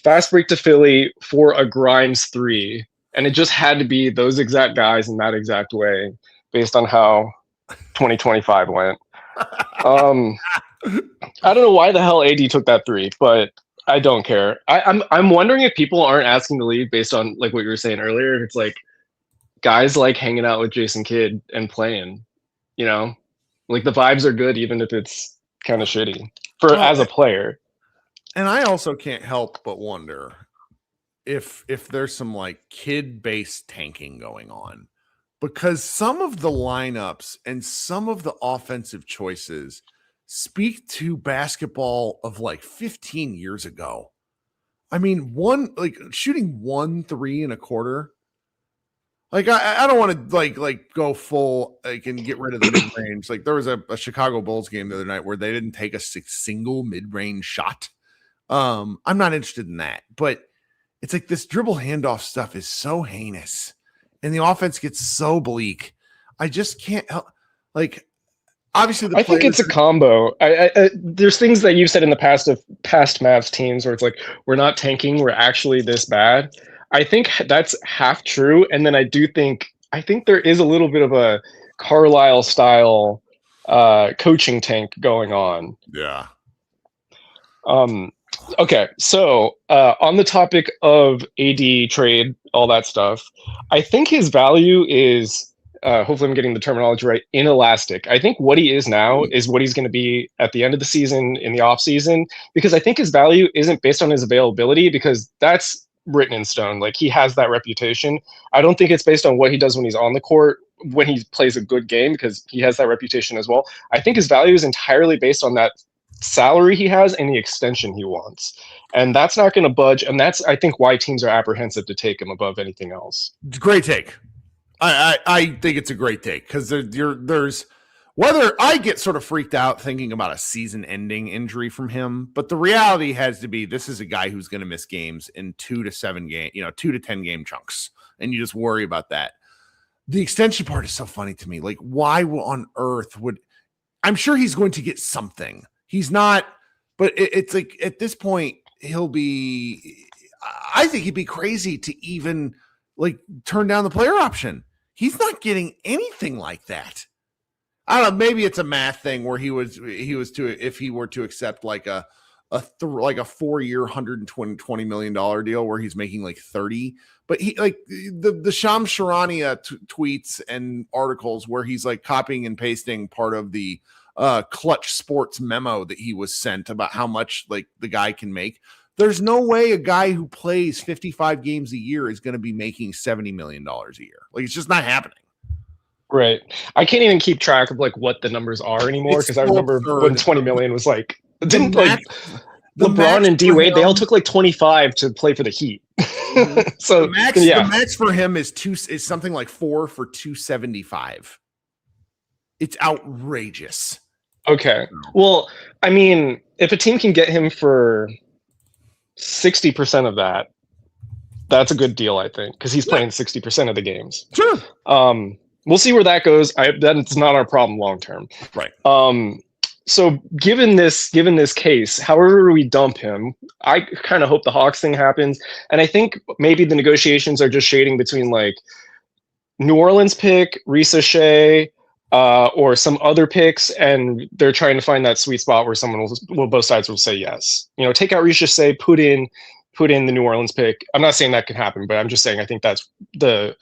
Speaker 3: fast break to Philly for a Grimes three. And it just had to be those exact guys in that exact way based on how 2025 went. I don't know why the hell AD took that three, but I don't care. I'm wondering if people aren't asking to leave based on like what you were saying earlier. It's like guys like hanging out with Jason Kidd and playing, you know, like the vibes are good even if it's kind of shitty as a player.
Speaker 1: And I also can't help but wonder if there's some like kid-based tanking going on, because some of the lineups and some of the offensive choices speak to basketball of like 15 years ago. I mean, shooting 1 3 and a quarter. Like I don't want to like go full like and get rid of the mid range. Like there was a Chicago Bulls game the other night where they didn't take a single mid range shot. I'm not interested in that, but it's like this dribble handoff stuff is so heinous, and the offense gets so bleak. I just can't help. Like, obviously,
Speaker 3: I think it's a combo. There's things that you've said in the past of past Mavs teams where it's like we're not tanking, we're actually this bad. I think that's half true, and then I think there is a little bit of a Carlisle style coaching tank going on.
Speaker 1: Yeah.
Speaker 3: Okay, so on the topic of AD trade, all that stuff, I think his value is, hopefully I'm getting the terminology right, inelastic. I think what he is now is what he's going to be at the end of the season, in the off season, because I think his value isn't based on his availability, because that's written in stone. Like, he has that reputation. I don't think it's based on what he does when he's on the court, when he plays a good game, because he has that reputation as well. I think his value is entirely based on that salary he has and the extension he wants, and that's not going to budge, and that's, I think, why teams are apprehensive to take him above anything else.
Speaker 1: Great take. I think it's a great take, because there's whether I get sort of freaked out thinking about a season-ending injury from him, but the reality has to be this is a guy who's going to miss games in 2 to 10 game chunks, and you just worry about that. The extension part is so funny to me. Like, why on earth would, I'm sure he's going to get something. He's not, but it's like at this point, I think he'd be crazy to even like turn down the player option. He's not getting anything like that. I don't know. Maybe it's a math thing where if he were to accept like a 4-year, $120 million deal where he's making like 30, but he like the Shams Charania tweets and articles where he's like copying and pasting part of the Clutch Sports memo that he was sent about how much like the guy can make. There's no way a guy who plays 55 games a year is going to be making $70 million a year. Like, it's just not happening.
Speaker 3: Right. I can't even keep track of like what the numbers are anymore, because I remember when 20 million was like, didn't like LeBron and D Wade, they all took like 25 to play for the Heat. So
Speaker 1: the max for him is something like 4 for 275. It's outrageous.
Speaker 3: Okay. Well, I mean, if a team can get him for 60% of that, that's a good deal, I think, because he's playing 60% of the games.
Speaker 1: Sure.
Speaker 3: We'll see where that goes. That's not our problem long term.
Speaker 1: Right.
Speaker 3: So given this case, however we dump him, I kind of hope the Hawks thing happens. And I think maybe the negotiations are just shading between like New Orleans pick, Risa Shea, or some other picks, and they're trying to find that sweet spot where someone both sides will say yes. You know, take out Risa Shea, put in the New Orleans pick. I'm not saying that can happen, but I'm just saying I think that's the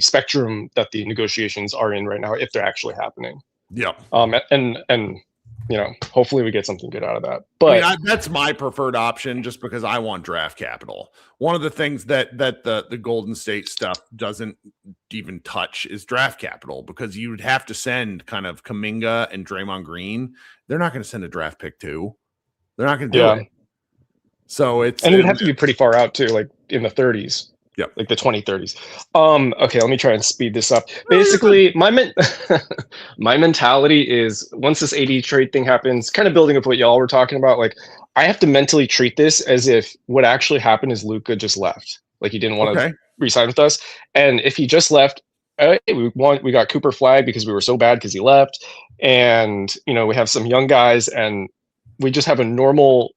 Speaker 3: spectrum that the negotiations are in right now, if they're actually happening.
Speaker 1: Yeah.
Speaker 3: And you know, hopefully we get something good out of that. But
Speaker 1: I mean, that's my preferred option, just because I want draft capital. One of the things that the Golden State stuff doesn't even touch is draft capital, because you would have to send kind of Kuminga and Draymond Green. They're not going to send a draft pick too. They're not going to do it. So it would
Speaker 3: have to be pretty far out too, like in the 30s.
Speaker 1: Yep.
Speaker 3: Like the 2030s. Okay, let me try and speed this up. Basically, my mentality is once this AD trade thing happens, kind of building up what y'all were talking about, like I have to mentally treat this as if what actually happened is Luka just left. Like he didn't want to re-sign with us. And if he just left, we got Cooper Flagg because we were so bad because he left. And we have some young guys and we just have a normal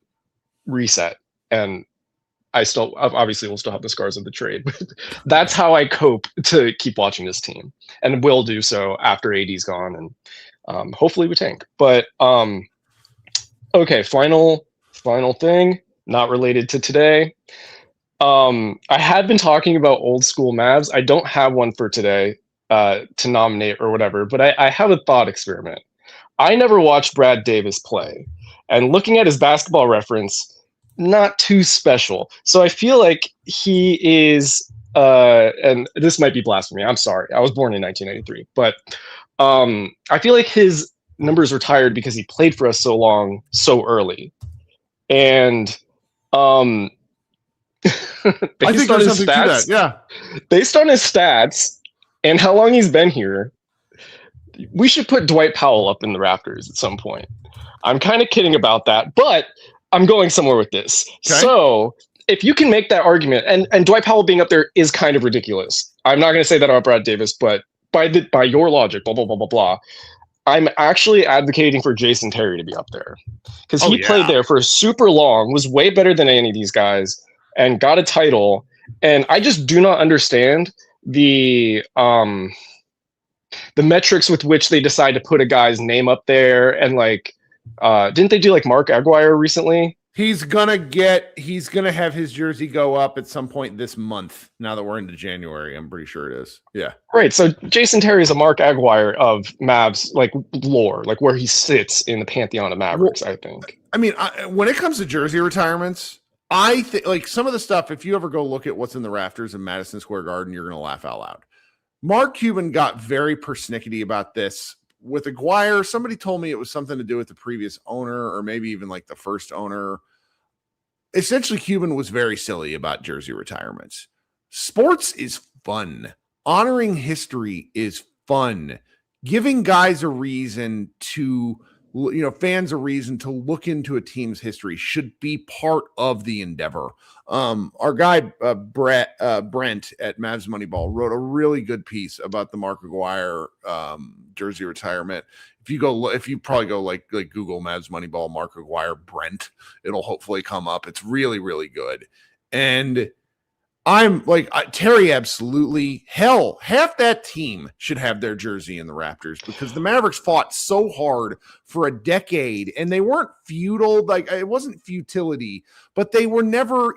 Speaker 3: reset. And I obviously will still have the scars of the trade, but that's how I cope to keep watching this team, and will do so after AD's gone, and hopefully we tank. But okay, final thing, not related to today. I had been talking about old school Mavs. I don't have one for today to nominate or whatever, but I have a thought experiment. I never watched Brad Davis play, and looking at his basketball reference, not too special. So I feel like he is, and this might be blasphemy. I'm sorry. I was born in 1993, but I feel like his numbers retired because he played for us so long, so early. And
Speaker 1: I think there's something to that. Yeah.
Speaker 3: Based on his stats and how long he's been here, we should put Dwight Powell up in the rafters at some point. I'm kind of kidding about that, but I'm going somewhere with this. Okay. So if you can make that argument, and Dwight Powell being up there is kind of ridiculous. I'm not going to say that about Brad Davis, but by your logic, blah, blah, blah, blah, blah, I'm actually advocating for Jason Terry to be up there. Because he played there for super long, was way better than any of these guys, and got a title. And I just do not understand the metrics with which they decide to put a guy's name up there. And like, didn't they do like Mark Aguirre recently?
Speaker 1: He's gonna have his jersey go up at some point this month. Now that we're into January, I'm pretty sure it is. Yeah.
Speaker 3: Right. So Jason Terry is a Mark Aguirre of Mavs like lore, like where he sits in the pantheon of Mavericks. I think. I
Speaker 1: mean, when it comes to jersey retirements, I think like some of the stuff. If you ever go look at what's in the rafters in Madison Square Garden, you're gonna laugh out loud. Mark Cuban got very persnickety about this. With Aguirre, somebody told me it was something to do with the previous owner or maybe even like the first owner. Essentially, Cuban was very silly about jersey retirements. Sports is fun. Honoring history is fun. Giving guys a reason to, fans a reason to look into a team's history should be part of the endeavor. Our guy, Brent at Mavs Moneyball wrote a really good piece about the Mark Aguirre jersey retirement. If you probably go like Google Mavs Moneyball, Mark Aguirre, Brent, it'll hopefully come up. It's really, really good. And I'm like, Terry, absolutely. Hell, half that team should have their jersey in the Raptors because the Mavericks fought so hard for a decade and they weren't futile. Like it wasn't futility, but they were never,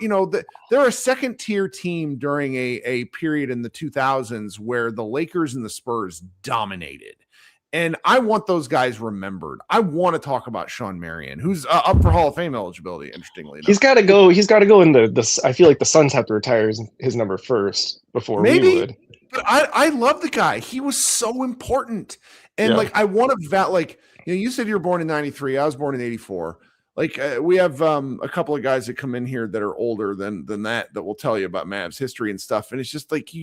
Speaker 1: they're a second tier team during a period in the 2000s where the Lakers and the Spurs dominated. And I want those guys remembered. I want to talk about Sean Marion, who's up for Hall of Fame eligibility. Interestingly enough,
Speaker 3: he's got to go in the. I feel like the Suns have to retire his number first before we would.
Speaker 1: But I love the guy. He was so important, and like I want to you said you were born in '93. I was born in '84. Like we have a couple of guys that come in here that are older than that will tell you about Mavs history and stuff. And it's just like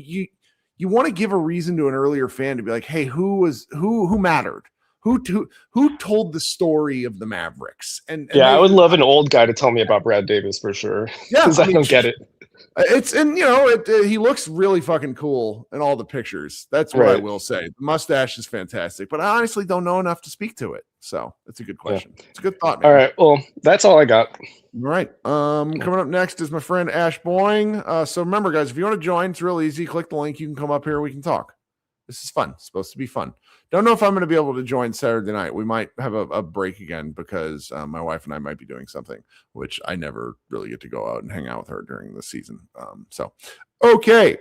Speaker 1: you want to give a reason to an earlier fan to be like, hey, who mattered? Who told the story of the Mavericks? And
Speaker 3: I would love an old guy to tell me about Brad Davis for sure. Yeah, I don't get it.
Speaker 1: He looks really fucking cool in all the pictures. That's what I will say. The mustache is fantastic, but I honestly don't know enough to speak to it. So it's a good question. Yeah. It's a good thought, man.
Speaker 3: All right. Well, that's all I got.
Speaker 1: All right. Coming up next is my friend Ash Boying. So remember, guys, if you want to join, it's real easy. Click the link. You can come up here. We can talk. This is fun. It's supposed to be fun. Don't know if I'm going to be able to join Saturday night. We might have a break again because my wife and I might be doing something, which I never really get to go out and hang out with her during the season. Okay.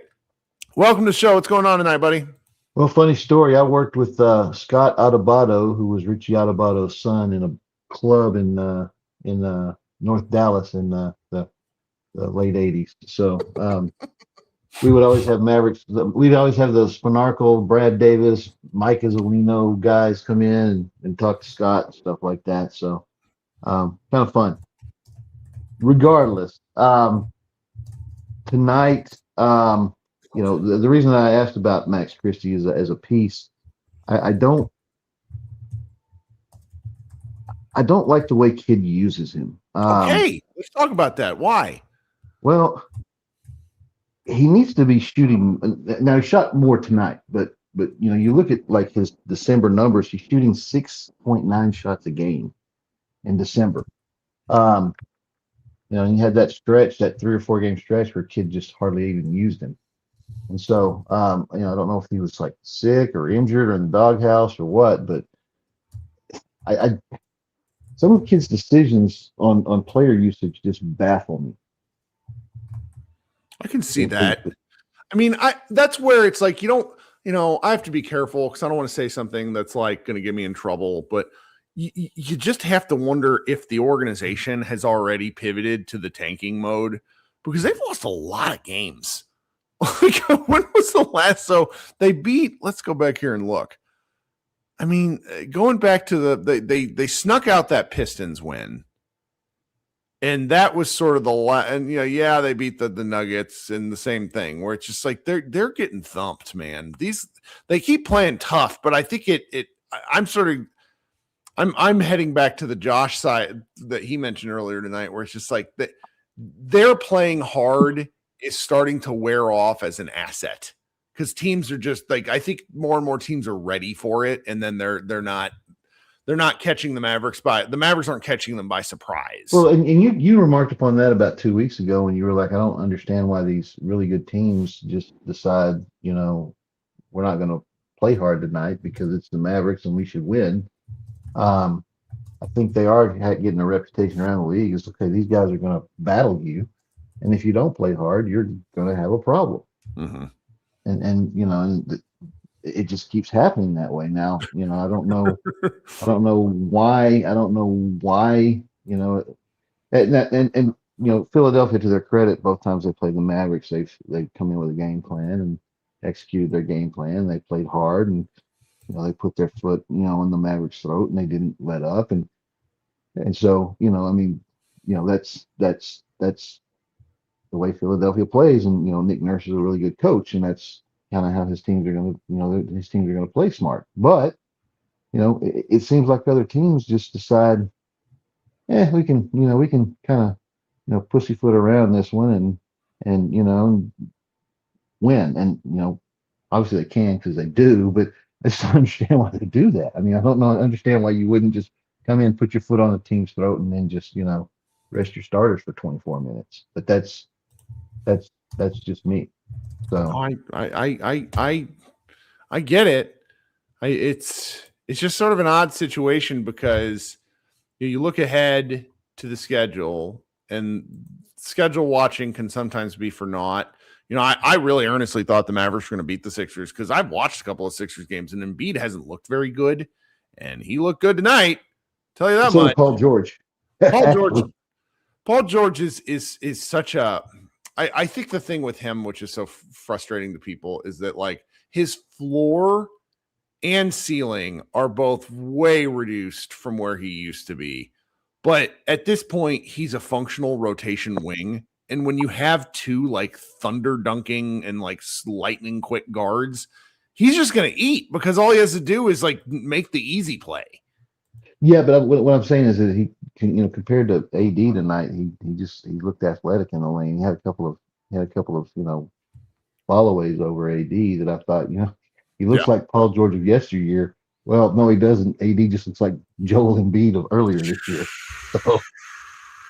Speaker 1: Welcome to the show. What's going on tonight, buddy?
Speaker 4: Well, funny story. I worked with Scott Adebayo, who was Richie Adebayo's son, in a club in North Dallas in the late 80s. So we would always have Mavericks. We'd always have the Spanarkel, Brad Davis, Mike Azzolino guys come in and talk to Scott and stuff like that. So kind of fun. Regardless, tonight The reason I asked about Max Christie as a piece, I don't like the way Kidd uses him.
Speaker 1: Okay, let's talk about that. Why?
Speaker 4: Well, he needs to be shooting. Now he shot more tonight, but you look at like his December numbers. He's shooting 6.9 shots a game in December. And he had that stretch, that 3 or 4 game stretch where Kidd just hardly even used him. And so, I don't know if he was like sick or injured or in the doghouse or what, but I some of Kidd's decisions on player usage just baffle me.
Speaker 1: I can see that. I mean, that's where it's like I have to be careful because I don't want to say something that's like going to get me in trouble, but you just have to wonder if the organization has already pivoted to the tanking mode because they've lost a lot of games. Like, when was the last? So they beat. Let's go back here and look. I mean, going back to they snuck out that Pistons win, and that was sort of they beat the Nuggets and the same thing where it's just like they're getting thumped, man. They keep playing tough, but I think I'm heading back to the Josh side that he mentioned earlier tonight, where it's just like they're playing hard is starting to wear off as an asset because teams are just like, I think more and more teams are ready for it. And then they're not catching the Mavericks aren't catching them by surprise.
Speaker 4: Well, and you remarked upon that about 2 weeks ago when you were like, I don't understand why these really good teams just decide, we're not going to play hard tonight because it's the Mavericks and we should win. I think they are getting a reputation around the league is okay. These guys are going to battle you, and if you don't play hard, you're going to have a problem.
Speaker 1: Mm-hmm.
Speaker 4: And it just keeps happening that way now. I don't know why. And Philadelphia, to their credit, both times they played the Mavericks, they've come in with a game plan and executed their game plan. They played hard and they put their foot in the Mavericks' throat and they didn't let up and so that's the way Philadelphia plays, and Nick Nurse is a really good coach, and that's kind of how his teams are going to play smart. But it seems like other teams just decide, we can kind of pussyfoot around this one and win, and obviously they can because they do, but I just don't understand why they do that. I mean, I don't understand why you wouldn't just come in, put your foot on the team's throat, and then just rest your starters for 24 minutes. But that's just me. So
Speaker 1: I get it. It's just sort of an odd situation because you look ahead to the schedule, and schedule watching can sometimes be for naught. I really earnestly thought the Mavericks were going to beat the Sixers because I've watched a couple of Sixers games, and Embiid hasn't looked very good, and he looked good tonight. Tell you that much.
Speaker 4: Paul George.
Speaker 1: Paul George is such a. I think the thing with him, which is so frustrating to people, is that like his floor and ceiling are both way reduced from where he used to be. But at this point, he's a functional rotation wing. And when you have two like thunder dunking and like lightning quick guards, he's just going to eat because all he has to do is like make the easy play.
Speaker 4: Yeah, but what I'm saying is that he can, compared to AD tonight, he looked athletic in the lane. He had a couple of followaways over AD that I thought, he looks like Paul George of yesteryear. Well, no, he doesn't. AD just looks like Joel Embiid of earlier this year.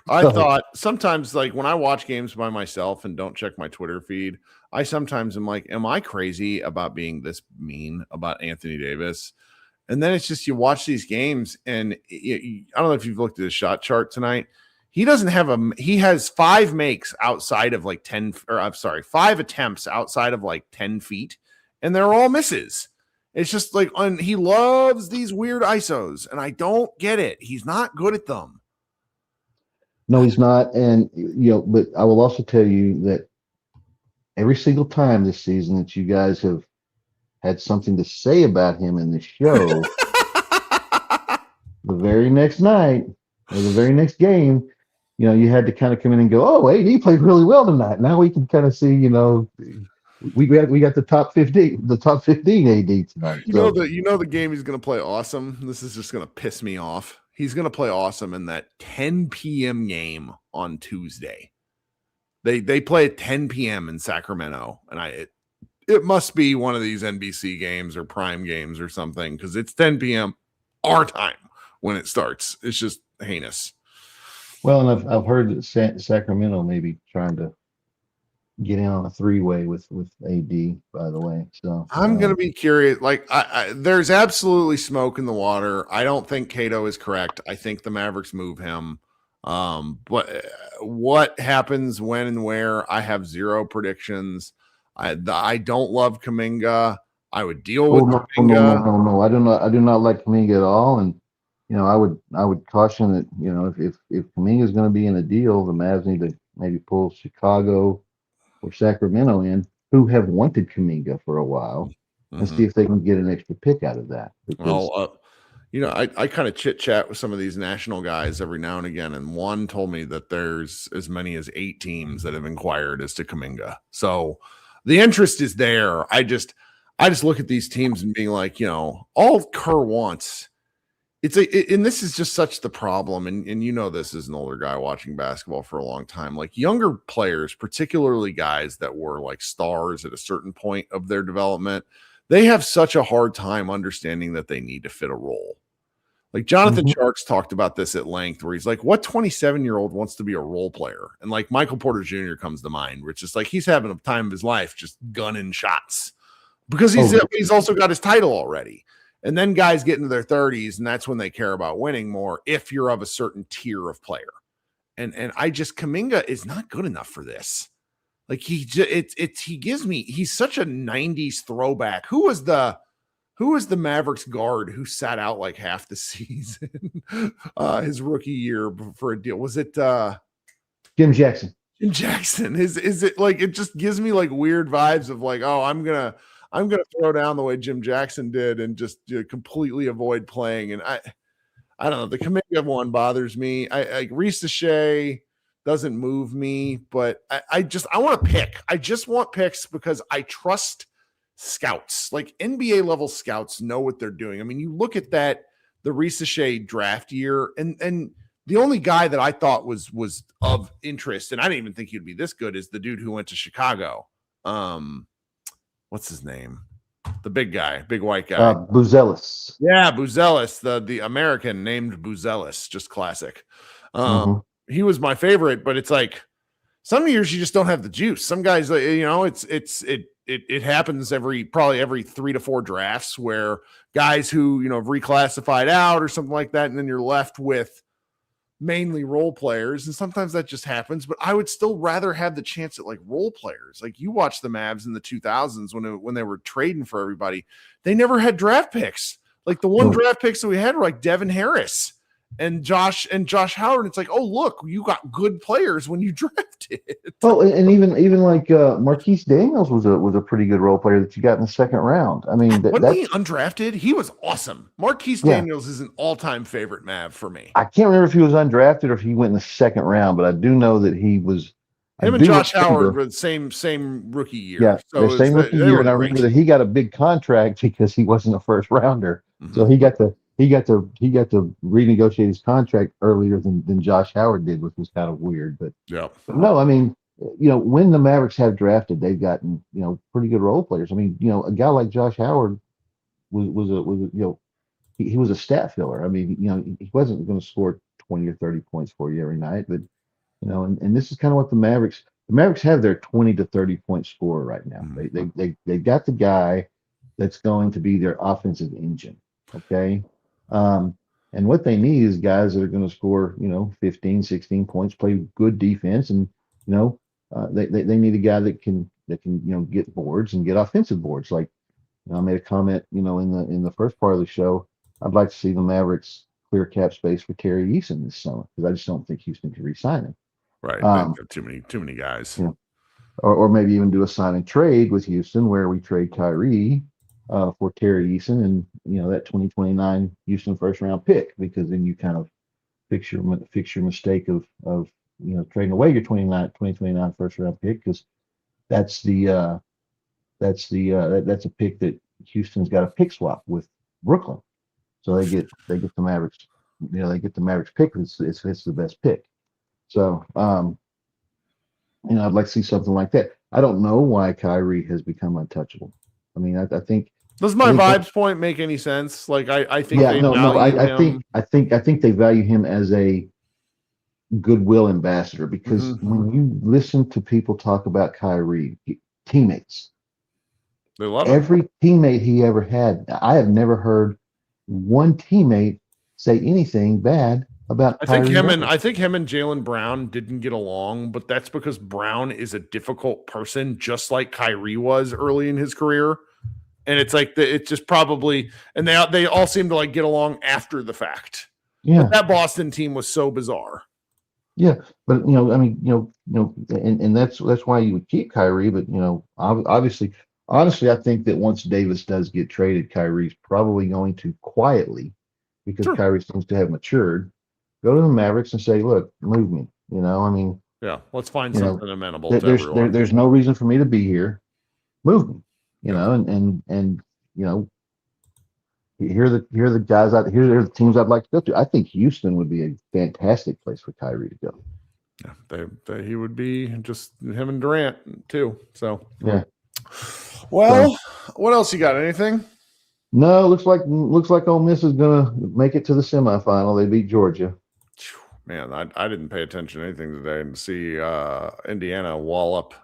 Speaker 1: I thought sometimes, like when I watch games by myself and don't check my Twitter feed, I sometimes am like, am I crazy about being this mean about Anthony Davis? And then it's just you watch these games, and I don't know if you've looked at his shot chart tonight. He doesn't have he has 5 makes outside of like 5 attempts outside of like 10 feet, and they're all misses. It's just like, he loves these weird ISOs, and I don't get it. He's not good at them.
Speaker 4: No, he's not. And, but I will also tell you that every single time this season that you guys have had something to say about him in the show, the very next night or the very next game, you had to kind of come in and go, oh, AD played really well tonight. Now we can kind of see, we got the top 15 AD tonight.
Speaker 1: You know the game he's going to play awesome. This is just going to piss me off. He's going to play awesome in that 10 p.m. game on Tuesday. They play at 10 p.m. in Sacramento, and it must be one of these NBC games or Prime games or something, because it's 10 p.m. our time when it starts. It's just heinous.
Speaker 4: Well, and I've heard that Sacramento may be trying to get in on a three-way with AD, by the way. So
Speaker 1: I'm going to be curious. Like, there's absolutely smoke in the water. I don't think Cato is correct. I think the Mavericks move him. But what happens when and where, I have zero predictions. I don't love Kuminga. I would deal with Kuminga.
Speaker 4: No. I do not like Kuminga at all. And I would caution that if Kuminga is going to be in a deal, the Mavs need to maybe pull Chicago or Sacramento in, who have wanted Kuminga for a while, and see if they can get an extra pick out of that.
Speaker 1: Well, I kind of chit chat with some of these national guys every now and again, and one told me that there's as many as 8 teams that have inquired as to Kuminga. So the interest is there. I just look at these teams and being like, all Kerr wants. And this is just such the problem. And this as an older guy watching basketball for a long time, like younger players, particularly guys that were like stars at a certain point of their development, they have such a hard time understanding that they need to fit a role. Like Jonathan Sharks talked about this at length, where he's like, what 27-year-old wants to be a role player? And like Michael Porter Jr. comes to mind, which is like, he's having a time of his life, just gunning shots because he's also got his title already. And then guys get into their 30s, and that's when they care about winning more if you're of a certain tier of player. And Kuminga is not good enough for this. Like he's such a 90s throwback. Who was the Mavericks guard who sat out like half the season his rookie year for a deal? Was it
Speaker 4: Jim Jackson?
Speaker 1: Jim Jackson. Is it like, it just gives me like weird vibes of like, oh, I'm gonna throw down the way Jim Jackson did and just completely avoid playing. And I don't know. The Kuminga one bothers me. Reese Shea doesn't move me, but I want to pick. I just want picks because I trust scouts. Like NBA level scouts know what they're doing. I mean, you look at the Reese Shea draft year, and the only guy that I thought was of interest, and I didn't even think he'd be this good, is the dude who went to Chicago. What's his name? The big guy, big white guy.
Speaker 4: Buzelis.
Speaker 1: Yeah, Buzelis, the American named Buzelis, just classic. He was my favorite, but it's like some years you just don't have the juice. Some guys, it happens probably every 3 to 4 drafts where guys who have reclassified out or something like that, and then you're left with mainly role players, and sometimes that just happens. But I would still rather have the chance at like role players. Like you watch the Mavs in the 2000s when they were trading for everybody, they never had draft picks. Like the one draft picks that we had were like Devin Harris and Josh Howard. It's like, oh look, you got good players when you drafted.
Speaker 4: Oh, and even like Marquise Daniels was a pretty good role player that you got in the second round. I mean,
Speaker 1: wasn't he undrafted? He was awesome. Marquise Daniels is an all-time favorite Mav for me.
Speaker 4: I can't remember if he was undrafted or if he went in the second round, but I do know that he was.
Speaker 1: Him and Josh Howard were the same rookie year.
Speaker 4: Yeah, so the same rookie year, and I remember that he got a big contract because he wasn't a first rounder, so he got to renegotiate his contract earlier than Josh Howard did, which was kind of weird. But no, I mean, when the Mavericks have drafted, they've gotten pretty good role players. I mean, a guy like Josh Howard he was a stat filler. I mean, he wasn't going to score 20 or 30 points for you every night, but and this is kind of what the Mavericks have their 20 to 30 point scorer right now. They got the guy that's going to be their offensive engine. Okay. And what they need is guys that are going to score, 15, 16 points, play good defense. And, they need a guy that can, get boards and get offensive boards. Like, I made a comment, in the first part of the show, I'd like to see the Mavericks clear cap space for Terry Eason this summer, because I just don't think Houston can re-sign him.
Speaker 1: Right. Too many guys.
Speaker 4: Or maybe even do a sign and trade with Houston where we trade Kyrie for Terry Eason and that 2029 Houston first round pick, because then you kind of fix your mistake of trading away your 2029 first round pick, because that's a pick that Houston's got a pick swap with Brooklyn. So they get the Mavericks, they get the Mavericks pick. It's the best pick. So, I'd like to see something like that. I don't know why Kyrie has become untouchable. I mean, I think.
Speaker 1: Does my vibes point make any sense? Like, I think
Speaker 4: Yeah,
Speaker 1: they
Speaker 4: no,
Speaker 1: value him.
Speaker 4: I think they value him as a goodwill ambassador, because when you listen to people talk about Kyrie, teammates,
Speaker 1: They love him.
Speaker 4: every teammate he ever had, I have never heard one teammate say anything bad about
Speaker 1: I think
Speaker 4: Kyrie
Speaker 1: him
Speaker 4: ever.
Speaker 1: and Jaylen Brown didn't get along, but that's because Brown is a difficult person, just like Kyrie was early in his career. And it's like it's just probably, and they all seem to like get along after the fact.
Speaker 4: Yeah,
Speaker 1: But that Boston team was so bizarre.
Speaker 4: yeah, but and that's why you would keep Kyrie. But obviously, honestly, I think that once Davis does get traded, Kyrie's probably going to quietly, because
Speaker 1: Sure.
Speaker 4: Kyrie seems to have matured, go to the Mavericks and say, "Look, move me."
Speaker 1: Yeah, let's find
Speaker 4: You know,
Speaker 1: something amenable to everyone.
Speaker 4: there's no reason for me to be here. Move me. And here are the guys out here are the teams I'd like to go to. I think Houston would be a fantastic place for Kyrie to go.
Speaker 1: Yeah, he would be, just him and Durant too. So
Speaker 4: Yeah.
Speaker 1: Well, what else you got? Anything?
Speaker 4: No, looks like Ole Miss is gonna make it to the semifinal. They beat Georgia.
Speaker 1: Man, I didn't pay attention to anything today and see Indiana wallop.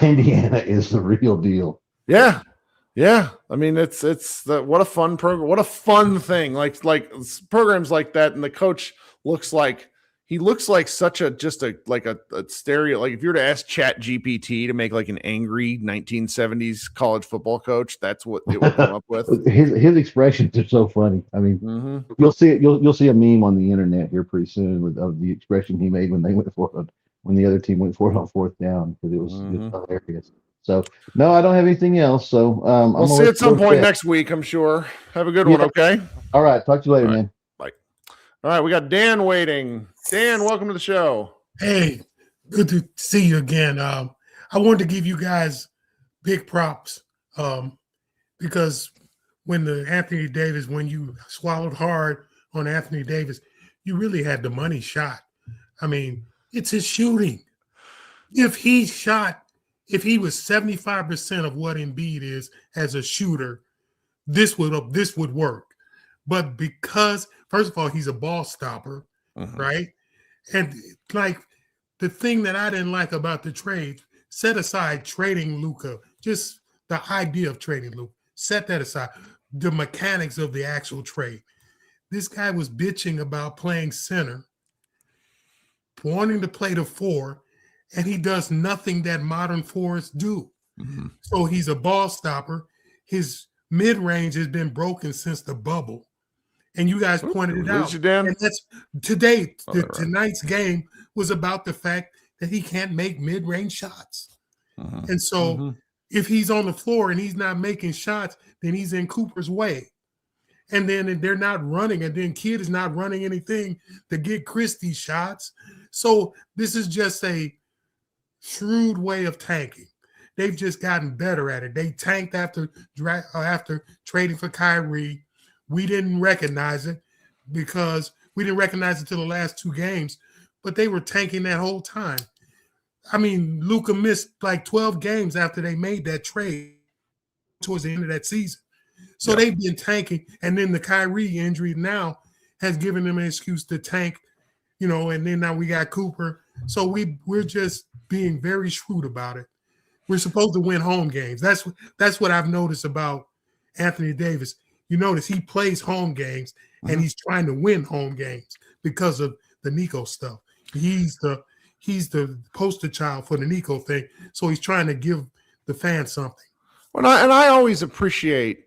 Speaker 4: Indiana is the real deal.
Speaker 1: Yeah. I mean, it's what a fun program. What a fun thing. Like programs like that, and the coach looks like such a stereo. Like if you were to ask Chat GPT to make like an angry 1970s college football coach, that's what it would come up with.
Speaker 4: His expressions are so funny. I mean, you'll see it. You'll see a meme on the internet here pretty soon of the expression he made when the other team went for it on fourth down, because it was hilarious. So no, I don't have anything else. So
Speaker 1: we'll see at some point next week, I'm sure. Have a good one. Okay.
Speaker 4: All right. Talk to you later, man.
Speaker 1: Bye. All right, we got Dan waiting. Dan, welcome to the show.
Speaker 5: Hey, good to see you again. I wanted to give you guys big props because when you swallowed hard on Anthony Davis, you really had the money shot. I mean, it's his shooting. If he was 75% of what Embiid is as a shooter, this would work. But because, first of all, he's a ball stopper, right? And like the thing that I didn't like about the trade, set aside trading Luka, just the idea of trading Luka, set that aside. The mechanics of the actual trade. This guy was bitching about playing center, wanting to play the four, and he does nothing that modern fours do. So he's a ball stopper. His mid-range has been broken since the bubble. And you guys pointed it out. And that's tonight's game was about the fact that he can't make mid-range shots. And so if he's on the floor and he's not making shots, then he's in Cooper's way. And then they're not running, and then Kidd is not running anything to get Christie shots. So this is just a shrewd way of tanking. They've just gotten better at it. They tanked after trading for Kyrie. We didn't recognize it because we didn't recognize it till the last two games, but they were tanking that whole time. I mean, Luka missed like 12 games after they made that trade towards the end of that season. So they've been tanking, and then the Kyrie injury now has given them an excuse to tank, and then now we got Cooper. So we're just being very shrewd about it. We're supposed to win home games. That's what I've noticed about Anthony Davis. You notice he plays home games, and he's trying to win home games because of the Nico stuff. He's the poster child for the Nico thing, so he's trying to give the fans something.
Speaker 1: Well, I always appreciate.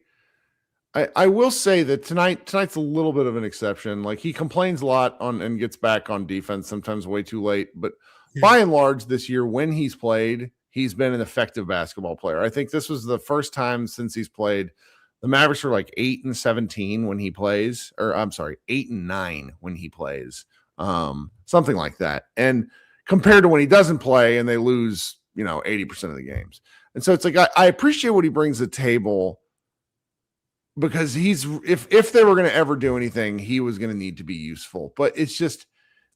Speaker 1: I will say that tonight's a little bit of an exception. Like, he complains a lot and gets back on defense sometimes way too late, but by and large this year, when he's played, he's been an effective basketball player. I think this was the first time since he's played. The Mavericks are like 8-17 when he plays, or I'm sorry, 8-9 when he plays, something like that. And compared to when he doesn't play and they lose, 80% of the games. And so it's like, I appreciate what he brings to the table, because if they were going to ever do anything, he was going to need to be useful. But it's just,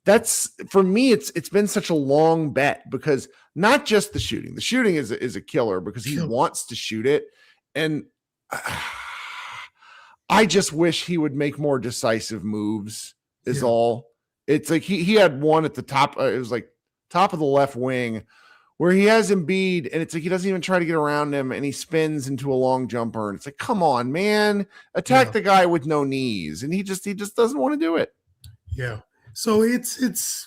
Speaker 1: that's, for me, it's been such a long bet, because not just the shooting is a killer, because he wants to shoot it. And I just wish he would make more decisive moves is all. It's like he had one at the top. It was like top of the left wing where he has Embiid, and it's like he doesn't even try to get around him, and he spins into a long jumper. And it's like, come on, man, attack the guy with no knees. And he just doesn't want to do it.
Speaker 5: Yeah. So that's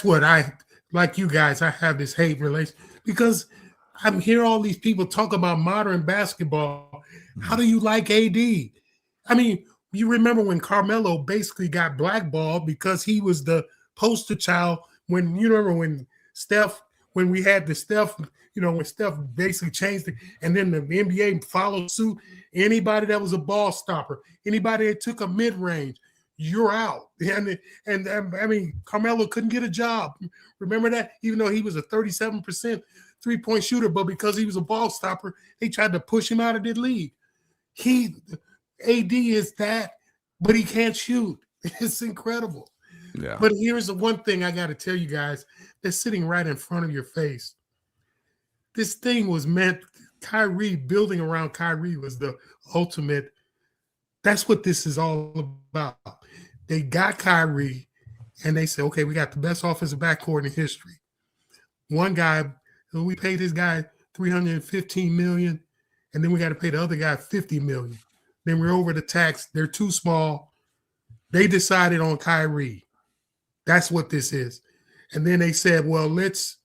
Speaker 5: what I like. You guys, I have this hate relation, because I'm hear all these people talk about modern basketball. How do you like AD? I mean, you remember when Carmelo basically got blackballed because he was the poster child when we had the Steph, when Steph basically changed it, and then the NBA followed suit. Anybody that was a ball stopper, anybody that took a mid-range, you're out. And I mean, Carmelo couldn't get a job. Remember that? Even though he was a 37% three-point shooter, but because he was a ball stopper, they tried to push him out of the league. AD is that, but he can't shoot. It's incredible.
Speaker 1: Yeah.
Speaker 5: But here's the one thing I got to tell you guys that's sitting right in front of your face. This thing was meant, Kyrie, building around Kyrie was the ultimate. That's what this is all about. They got Kyrie, and they said, okay, we got the best offensive backcourt in history. One guy, we paid this guy $315 million, and then we got to pay the other guy $50 million. Then we're over the tax. They're too small. They decided on Kyrie. That's what this is. And then they said, well, let's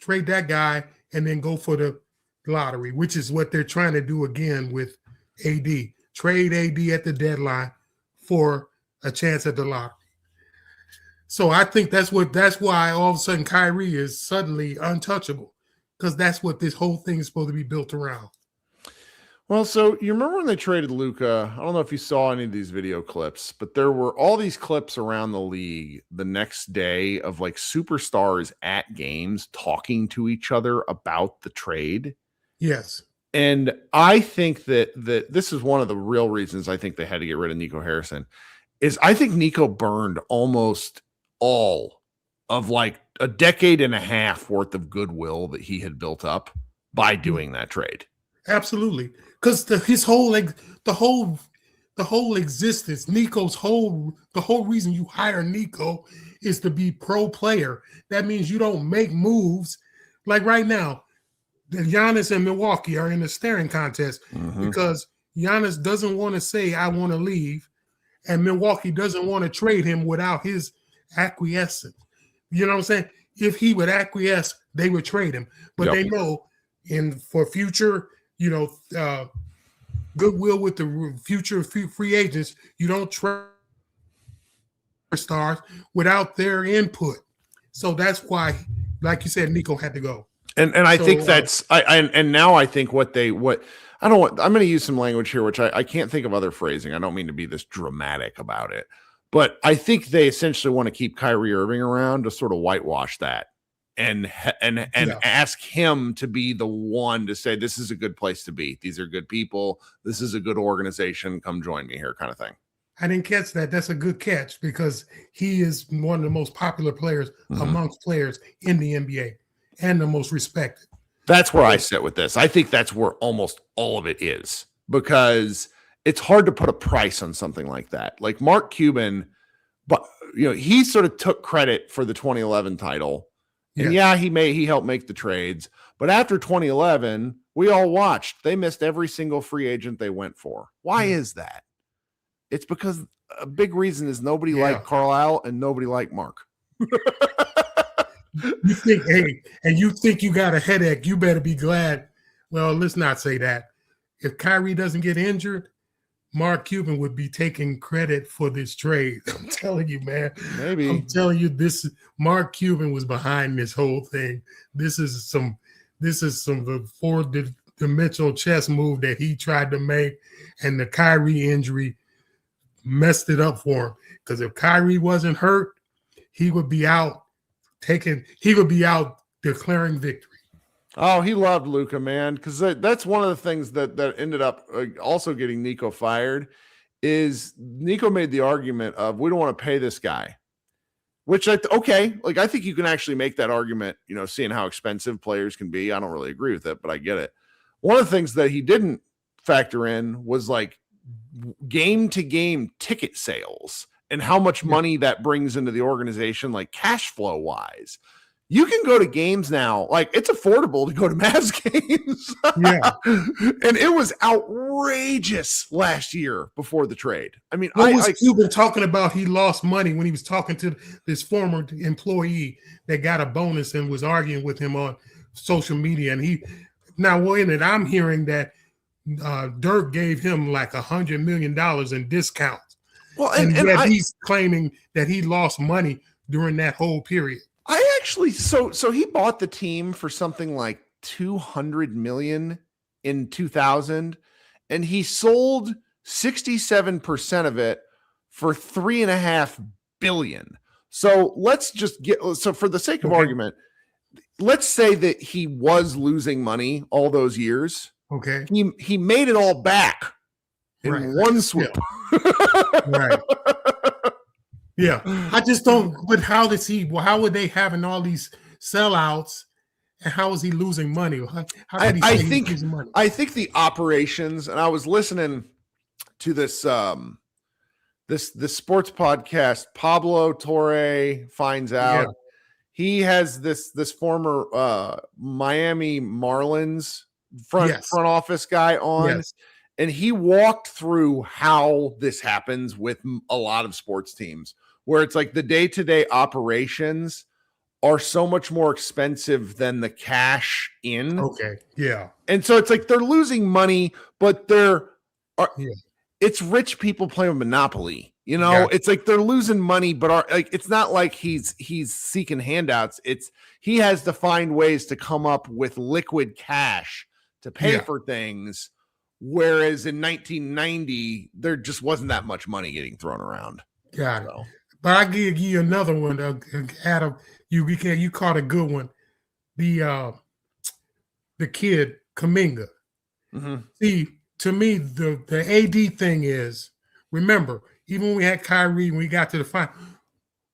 Speaker 5: trade that guy and then go for the lottery, which is what they're trying to do again with AD. Trade AD at the deadline for a chance at the lottery. So I think that's why all of a sudden Kyrie is suddenly untouchable, because that's what this whole thing is supposed to be built around.
Speaker 1: Well, so you remember when they traded Luka? I don't know if you saw any of these video clips, but there were all these clips around the league the next day of like superstars at games talking to each other about the trade.
Speaker 5: Yes.
Speaker 1: And I think that this is one of the real reasons I think they had to get rid of Nico Harrison, is I think Nico burned almost all of like a decade and a half worth of goodwill that he had built up by doing that trade.
Speaker 5: Absolutely. Because the whole existence, the whole reason you hire Nico is to be pro player. That means you don't make moves. Like right now, Giannis and Milwaukee are in a staring contest because Giannis doesn't want to say, I want to leave, and Milwaukee doesn't want to trade him without his acquiescence. You know what I'm saying? If he would acquiesce, they would trade him. But they know for future, goodwill with the future free agents, you don't trade stars without their input. So that's why, like you said, Nico had to go.
Speaker 1: And I think that's and now I think I'm going to use some language here, which I can't think of other phrasing. I don't mean to be this dramatic about it, but I think they essentially want to keep Kyrie Irving around to sort of whitewash that and ask him to be the one to say, this is a good place to be. These are good people. This is a good organization. Come join me here, kind of thing.
Speaker 5: I didn't catch that. That's a good catch, because he is one of the most popular players amongst players in the NBA and the most respected.
Speaker 1: That's where I sit with this. I think that's where almost all of it is, because it's hard to put a price on something like that. Like Mark Cuban, but he sort of took credit for the 2011 title. And he helped make the trades. But after 2011, we all watched. They missed every single free agent they went for. Why is that? It's because a big reason is nobody liked Carlisle and nobody liked Mark.
Speaker 5: You think you got a headache, you better be glad. Well, let's not say that. If Kyrie doesn't get injured, Mark Cuban would be taking credit for this trade. I'm telling you, man.
Speaker 1: Maybe.
Speaker 5: I'm telling you, Mark Cuban was behind this whole thing. This is some four-dimensional chess move that he tried to make, and the Kyrie injury messed it up for him. Because if Kyrie wasn't hurt, he would be out he would be out declaring victory.
Speaker 1: Oh, he loved Luka, man, because that's one of the things that ended up also getting Nico fired. Is Nico made the argument of we don't want to pay this guy, which I think you can actually make that argument. Seeing how expensive players can be, I don't really agree with it, but I get it. One of the things that he didn't factor in was like game to game ticket sales and how much money that brings into the organization, like cash flow wise. You can go to games now. Like it's affordable to go to Mavs games.
Speaker 5: Yeah.
Speaker 1: And it was outrageous last year before the trade. I mean,
Speaker 5: what was Cuban talking about? He lost money when he was talking to this former employee that got a bonus and was arguing with him on social media. And I'm hearing that Dirk gave him like $100 million in discounts. Well, and he's claiming that he lost money during that whole period.
Speaker 1: I actually so he bought the team for something like $200 million in 2000, and he sold 67% of it for $3.5 billion. So let's just for the sake of argument, let's say that he was losing money all those years.
Speaker 5: Okay,
Speaker 1: he made it all back in one swoop.
Speaker 5: Yeah. Right. Yeah, I just don't. But how would they having all these sellouts, and how is he losing money? How did he he's losing money?
Speaker 1: I think the operations, and I was listening to this this sports podcast. Pablo Torre finds out he has this former Miami Marlins front office guy on. Yes. And he walked through how this happens with a lot of sports teams, where it's like the day-to-day operations are so much more expensive than the cash in.
Speaker 5: Okay. Yeah.
Speaker 1: And so it's like they're losing money, but it's rich people playing Monopoly. It's like they're losing money, but it's not like he's seeking handouts. He has to find ways to come up with liquid cash to pay for things. Whereas in 1990, there just wasn't that much money getting thrown around.
Speaker 5: Got it. But I give you another one, Adam. You caught a good one. The kid Kuminga. Mm-hmm. See, to me, the AD thing is, remember, even when we had Kyrie, when we got to the final,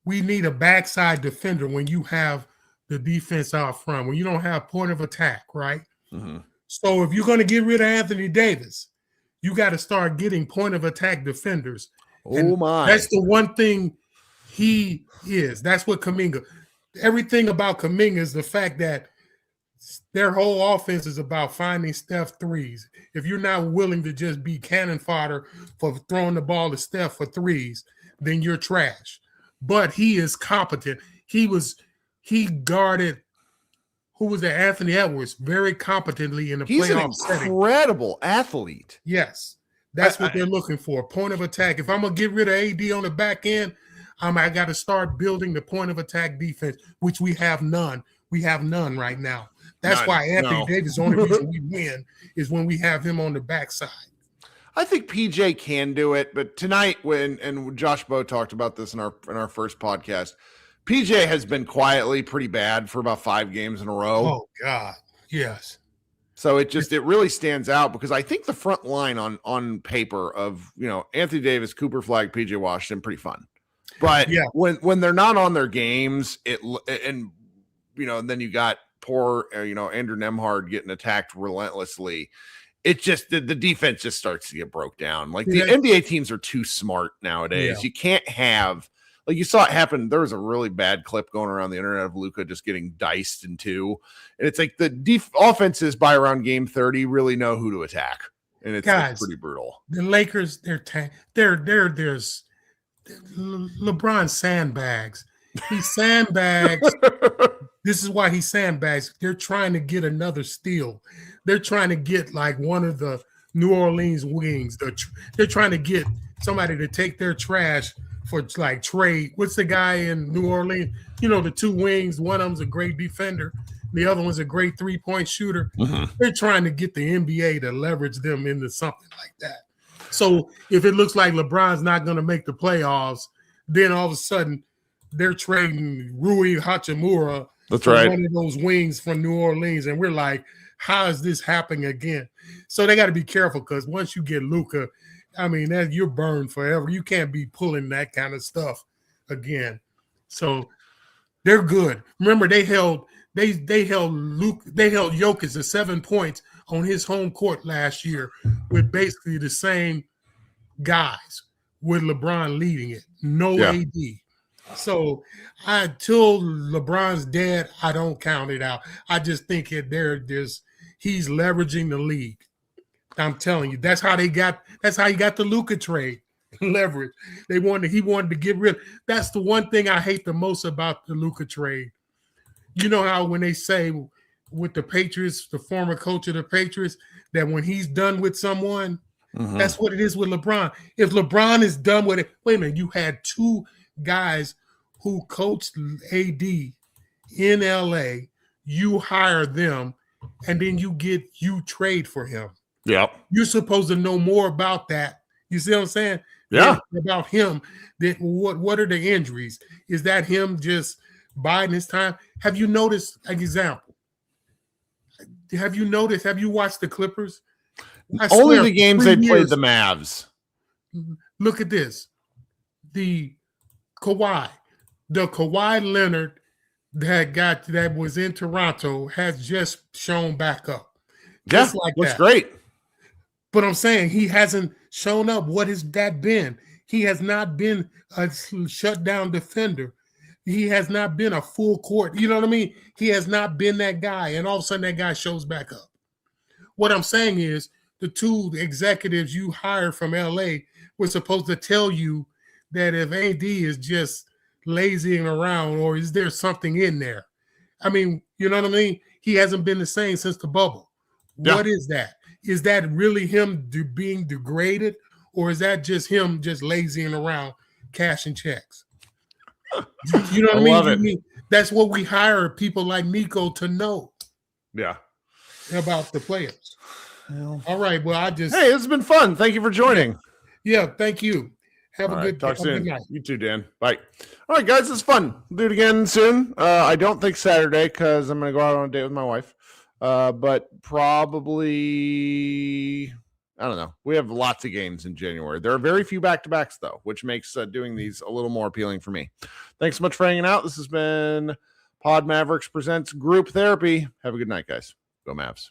Speaker 5: we need a backside defender when you have the defense out front, when you don't have point of attack, right? Mm-hmm. So if you're going to get rid of Anthony Davis, you got to start getting point of attack defenders. That's the one thing he is. That's what Kuminga. Everything about Kuminga is the fact that their whole offense is about finding Steph threes. If you're not willing to just be cannon fodder for throwing the ball to Steph for threes, then you're trash. But he is competent. He guarded. Who was that? Anthony Edwards, very competently in the playoff setting.
Speaker 1: He's an incredible athlete.
Speaker 5: Yes, that's what they're looking for. Point of attack. If I'm gonna get rid of AD on the back end, I got to start building the point of attack defense, which we have none. We have none right now. That's why Anthony Davis, the only reason we win is when we have him on the backside.
Speaker 1: I think PJ can do it, but tonight and Josh Bowe talked about this in our first podcast. PJ has been quietly pretty bad for about 5 games in a row.
Speaker 5: Oh God, yes.
Speaker 1: So it really stands out because I think the front line on paper of Anthony Davis, Cooper Flagg, PJ Washington, pretty fun. But when they're not on their games, and then you got poor Andrew Nembhard getting attacked relentlessly. It just the defense just starts to get broke down. Like the NBA teams are too smart nowadays. You can't have. Like you saw it happen. There was a really bad clip going around the internet of Luka just getting diced in 2. And it's like the offenses by around game 30 really know who to attack. And it's pretty brutal.
Speaker 5: The Lakers, there's LeBron sandbags. He sandbags. This is why he sandbags. They're trying to get another steal. They're trying to get like one of the New Orleans wings. They're trying to get somebody to take their trash for like trade. What's the guy in New Orleans? The 2 wings. One of them's a great defender. The other one's a great 3-point shooter. Mm-hmm. They're trying to get the NBA to leverage them into something like that. So if it looks like LeBron's not going to make the playoffs, then all of a sudden they're trading Rui Hachimura.
Speaker 1: That's
Speaker 5: for
Speaker 1: right.
Speaker 5: One of those wings from New Orleans, and we're like, how is this happening again? So they got to be careful because once you get Luka, I mean, you're burned forever. You can't be pulling that kind of stuff again. So they're good. Remember, they held Jokic to 7 points on his home court last year with basically the same guys, with LeBron leading it. No AD. So until LeBron's dead, I don't count it out. I just think he's leveraging the league. I'm telling you, that's how he got the Luka trade. Leverage. He wanted to get rid. That's the one thing I hate the most about the Luka trade. You know how when they say with the Patriots, the former coach of the Patriots, that when he's done with someone, that's what it is with LeBron. If LeBron is done with it, wait a minute, you had two guys who coached AD in LA, you hire them, and then you trade for him.
Speaker 1: Yep.
Speaker 5: You're supposed to know more about that. You see what I'm saying?
Speaker 1: Yeah.
Speaker 5: About him. That what are the injuries? Is that him just biding his time? Have you noticed an example? Have you watched the Clippers?
Speaker 1: Only the games they played the Mavs.
Speaker 5: Look at this. The Kawhi Leonard that was in Toronto has just shown back up. Just like
Speaker 1: looks
Speaker 5: that.
Speaker 1: Great.
Speaker 5: But I'm saying he hasn't shown up. What has that been? He has not been a shutdown defender. He has not been a full court. You know what I mean? He has not been that guy. And all of a sudden that guy shows back up. What I'm saying is the two executives you hired from LA were supposed to tell you that if AD is just lazying around or is there something in there? I mean, you know what I mean? He hasn't been the same since the bubble. Yeah. What is that? Is that really him being degraded, or is that just him just lazying around cashing checks? You know what I mean? That's what we hire people like Nico to know.
Speaker 1: Yeah.
Speaker 5: About the players. Well, all right. Well, hey,
Speaker 1: it's been fun. Thank you for joining.
Speaker 5: Yeah, thank you. Have
Speaker 1: all
Speaker 5: a good
Speaker 1: talk soon.
Speaker 5: Good night.
Speaker 1: You too, Dan. Bye. All right, guys, it's fun. We'll do it again soon. I don't think Saturday because I'm going to go out on a date with my wife. But probably, I don't know. We have lots of games in January. There are very few back-to-backs, though, which makes doing these a little more appealing for me. Thanks so much for hanging out. This has been Pod Mavericks Presents Group Therapy. Have a good night, guys. Go Mavs.